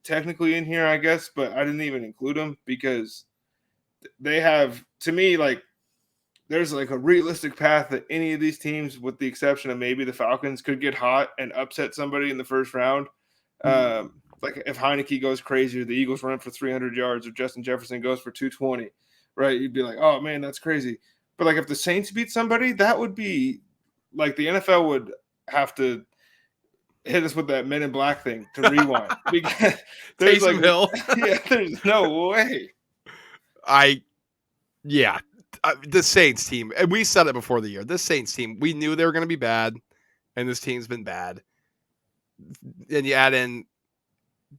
technically in here, I guess, but I didn't even include them because they have, to me, like, there's like a realistic path that any of these teams, with the exception of maybe the Falcons, could get hot and upset somebody in the first round. Like if Heineke goes crazy or the Eagles run for 300 yards or Justin Jefferson goes for 220, right? You'd be like, oh man, that's crazy. But like if the Saints beat somebody, that would be like the NFL would have to hit us with that Men in Black thing to rewind. Because there's like, yeah, there's no way. The Saints team, and we said it before the year, this Saints team, we knew they were going to be bad, and this team's been bad. And you add in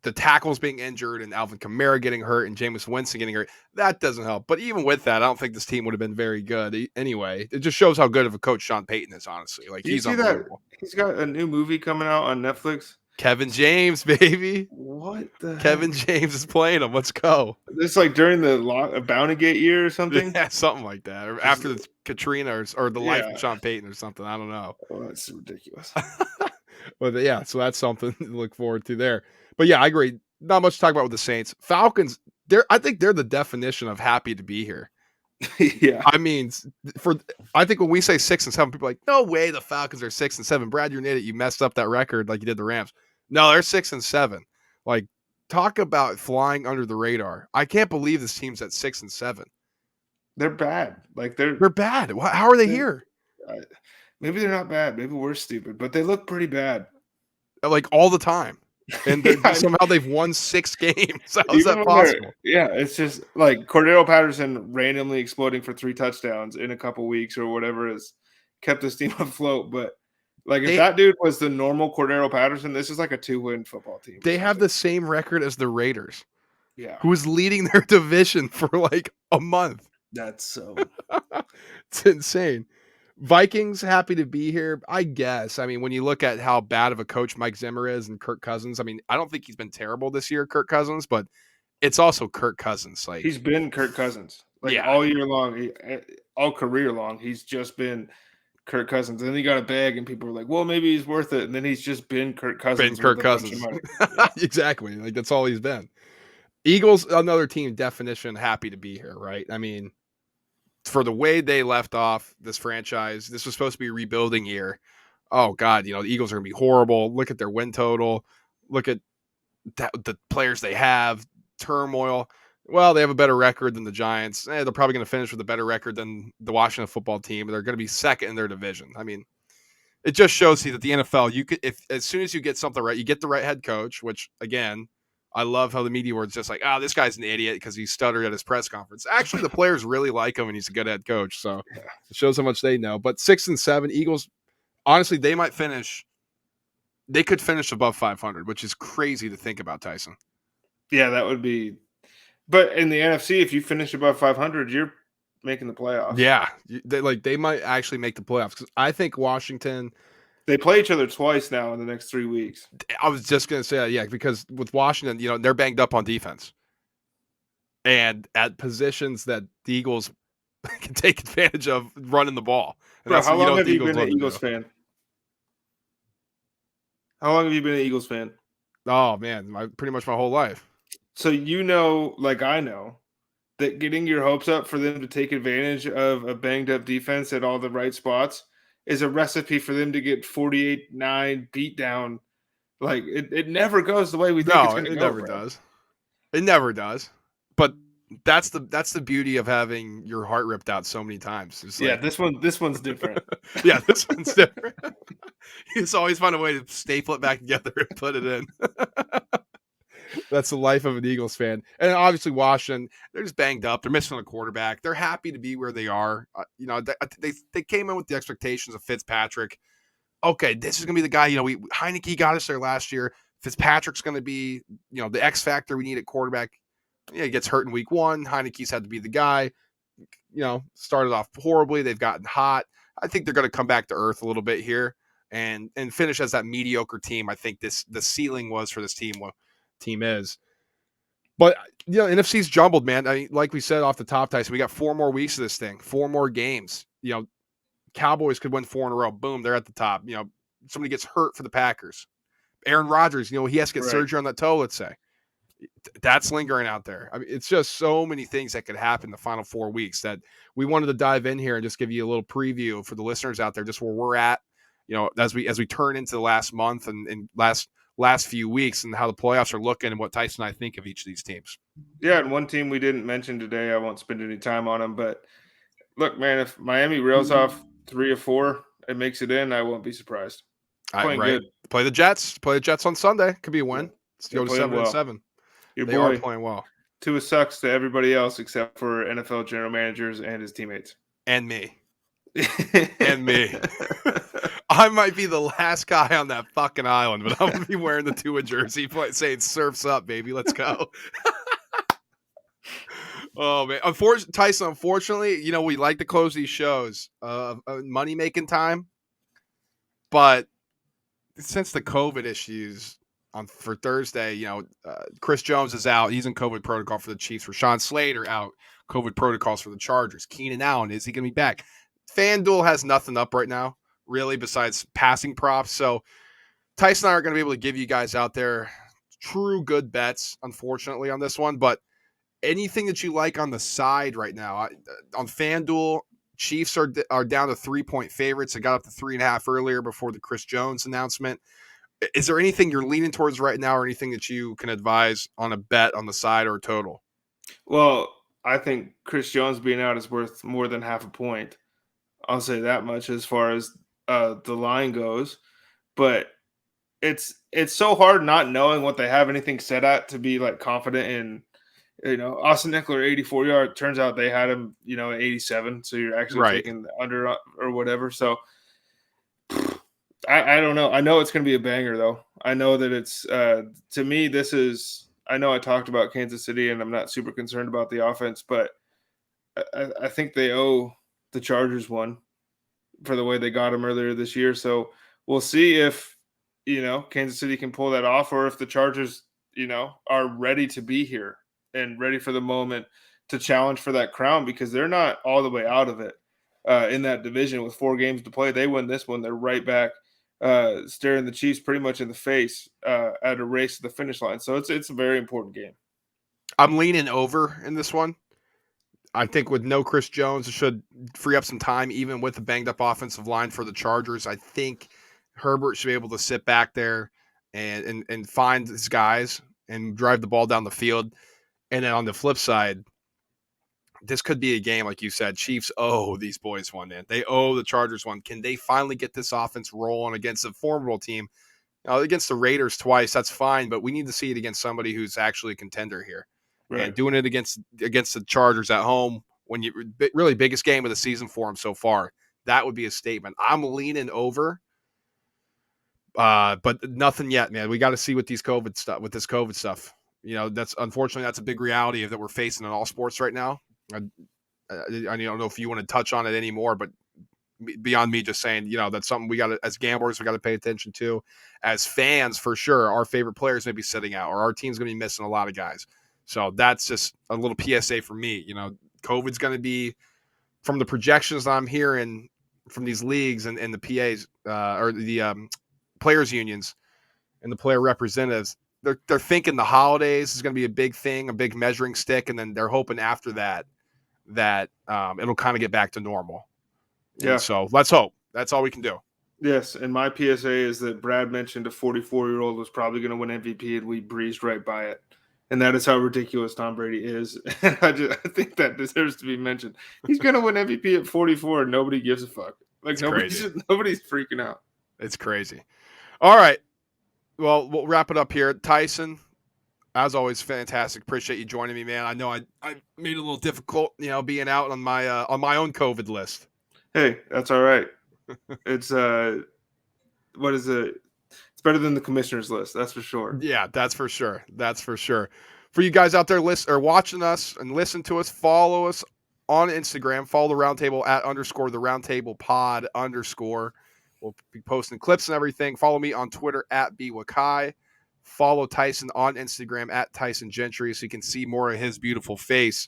the tackles being injured and Alvin Kamara getting hurt and Jameis Winston getting hurt. That doesn't help. But even with that, I don't think this team would have been very good anyway. It just shows how good of a coach Sean Payton is, honestly. Like, he's unbelievable. He's got a new movie coming out on Netflix. Kevin James, baby. What the Kevin James is playing him. Let's go. It's like during the Bountygate year or something? Yeah, something like that. Or after the Katrina or the life of Sean Payton or something. I don't know. Oh, that's ridiculous. But yeah, so that's something to look forward to there. But yeah, I agree. Not much to talk about with the Saints. Falcons, I think they're the definition of happy to be here. Yeah. I mean, I think when we say 6 and 7, people are like, no way the Falcons are 6 and 7. Brad, you're an idiot. You messed up that record like you did the Rams. No, they're 6 and 7. Like, talk about flying under the radar. I can't believe this team's at 6 and 7. They're bad. Like they're bad. How are they here? Maybe they're not bad. Maybe we're stupid, but they look pretty bad. Like all the time. And somehow they've won 6 games. How is that possible? Yeah, it's just like Cordero Patterson randomly exploding for 3 touchdowns in a couple weeks or whatever has kept this team afloat. But like if that dude was the normal Cordero Patterson, this is like a 2-win football team. They have the same record as the Raiders. Yeah. Who was leading their division for like a month. That's so it's insane. Vikings happy to be here, I guess. I mean, when you look at how bad of a coach Mike Zimmer is and Kirk Cousins, I mean, I don't think he's been terrible this year, Kirk Cousins, but it's also Kirk Cousins. Like, he's been Kirk Cousins all year long, all career long. He's just been Kirk Cousins. And then he got a bag, and people were like, "Well, maybe he's worth it." And then he's just been Kirk Cousins. Yeah. Exactly. Like that's all he's been. Eagles, another team definition, happy to be here, right? I mean, for the way they left off this franchise, this was supposed to be a rebuilding year. Oh God, the Eagles are gonna be horrible. Look at their win total. Look at the players they have. Turmoil. Well, they have a better record than the Giants. They're probably going to finish with a better record than the Washington football team. They're going to be second in their division. I mean, it just shows you that the NFL, you could, if as soon as you get something right, you get the right head coach. Which again, I love how the media was just like, "Oh, this guy's an idiot because he stuttered at his press conference." Actually, the players really like him, and he's a good head coach. So it shows how much they know. But 6-7 Eagles, honestly, they might finish. They could finish above 500, which is crazy to think about, Tyson. Yeah, that would be. But in the NFC, if you finish above 500, you're making the playoffs. Yeah, they might actually make the playoffs because I think Washington. They play each other twice now in the next 3 weeks. I was just gonna say, yeah, because with Washington, they're banged up on defense, and at positions that the Eagles can take advantage of running the ball, and Bro, that's how long what have the you Eagles been an love to Eagles do. fan? How long have you been an Eagles fan? Oh man, pretty much my whole life. So like I know, that getting your hopes up for them to take advantage of a banged up defense at all the right spots is a recipe for them to get 48-9 beat down. Like it never goes the way we think it's No, gonna it go, never bro. does. It never does. But that's the beauty of having your heart ripped out so many times. It's Yeah, like, this one's different. yeah, this one's different. You just always find a way to staple it back together and put it in. That's the life of an Eagles fan. And obviously, Washington, they're just banged up. They're missing a quarterback. They're happy to be where they are. They came in with the expectations of Fitzpatrick. Okay, this is going to be the guy. Heineke got us there last year. Fitzpatrick's going to be, the X factor we need at quarterback. Yeah, he gets hurt in week one. Heineke's had to be the guy. Started off horribly. They've gotten hot. I think they're going to come back to earth a little bit here and finish as that mediocre team. I think the ceiling was for this team. What team is. But NFC's jumbled, man. I mean, like we said off the top, Tyson, we got 4 more weeks of this thing, 4 more games. Cowboys could win 4 in a row. Boom, they're at the top. Somebody gets hurt for the Packers. Aaron Rodgers, he has to get Right. surgery on that toe, let's say. That's lingering out there. I mean, it's just so many things that could happen the final 4 weeks that we wanted to dive in here and just give you a little preview for the listeners out there, just where we're at, as we turn into the last month and last few weeks and how the playoffs are looking and what Tyson and I think of each of these teams. Yeah, and one team we didn't mention today, I won't spend any time on them, but look, man, if Miami rails off 3 or 4 and makes it in, I won't be surprised. Playing Right. good. Play the Jets. Play the Jets on Sunday. Could be a win. Yeah. Let's They're go to playing well. 7-7. Your They are boy playing well. Tua sucks to everybody else except for NFL general managers and his teammates. And me. And me. I might be the last guy on that fucking island, but I'm going to be wearing the Tua jersey saying surfs up, baby. Let's go. Oh, man. Tyson, unfortunately, we like to close these shows money-making time. But since the COVID issues for Thursday, Chris Jones is out. He's in COVID protocol for the Chiefs. Rashawn Slater out. COVID protocols for the Chargers. Keenan Allen, is he going to be back? FanDuel has nothing up right now, really, besides passing props. So Tyson and I are going to be able to give you guys out there true good bets, unfortunately, on this one. But anything that you like on the side right now, on FanDuel, Chiefs are down to 3-point favorites. They got up to 3.5 earlier before the Chris Jones announcement. Is there anything you're leaning towards right now or anything that you can advise on a bet on the side or a total? Well, I think Chris Jones being out is worth more than half a point. I'll say that much as far as the line goes. But it's so hard not knowing what they have anything set at to be like confident in. Austin Eckler 84 yard. Turns out they had him, at 87. So you're actually Right. taking the under or whatever. So I don't know. I know it's going to be a banger though. I know that it's to me this is. I know I talked about Kansas City and I'm not super concerned about the offense, but I think they owe the Chargers one for the way they got him earlier this year. So we'll see if Kansas City can pull that off, or if the Chargers are ready to be here and ready for the moment to challenge for that crown, because they're not all the way out of it in that division with 4 games to play. They win this one, they're right back staring the Chiefs pretty much in the face at a race to the finish line. So it's a very important game. I'm leaning over in this one. I think with no Chris Jones, it should free up some time, even with the banged up offensive line for the Chargers. I think Herbert should be able to sit back there and find his guys and drive the ball down the field. And then on the flip side, this could be a game, like you said, Chiefs owe these boys one, man. They owe the Chargers one. Can they finally get this offense rolling against a formidable team? Against the Raiders twice, that's fine, but we need to see it against somebody who's actually a contender here. Right. And doing it against the Chargers at home, when you really biggest game of the season for them so far, that would be a statement. I'm leaning over, but nothing yet, man. We got to see with this COVID stuff. That's unfortunately that's a big reality that we're facing in all sports right now. I don't know if you want to touch on it anymore, but beyond me just saying, that's something we got to, as gamblers, we got to pay attention to. As fans, for sure, our favorite players may be sitting out, or our team's going to be missing a lot of guys. So that's just a little PSA for me. COVID's going to be, from the projections that I'm hearing from these leagues and the PAs or the players unions and the player representatives, they're thinking the holidays is going to be a big thing, a big measuring stick, and then they're hoping after that it'll kind of get back to normal. Yeah. And so let's hope. That's all we can do. Yes, and my PSA is that Brad mentioned a 44-year-old was probably going to win MVP, and we breezed right by it. And that is how ridiculous Tom Brady is. And I think that deserves to be mentioned. He's going to win MVP at 44, and nobody gives a fuck. Like nobody's freaking out. It's crazy. All right. Well, we'll wrap it up here. Tyson, as always, fantastic. Appreciate you joining me, man. I know I made it a little difficult, being out on my own COVID list. Hey, that's all right. It's what is it? It's better than the commissioner's list, that's for sure. Yeah, that's for sure. That's for sure. For you guys out there watching us and listen to us, follow us on Instagram. Follow the Roundtable at _ the Roundtable Pod _ We'll be posting clips and everything. Follow me on Twitter at bwakai. Follow Tyson on Instagram at Tyson Gentry so you can see more of his beautiful face.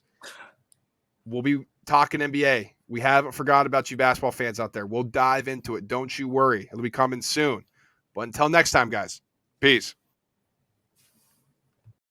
We'll be talking NBA. We haven't forgot about you basketball fans out there. We'll dive into it. Don't you worry. It'll be coming soon. But until next time, guys, peace.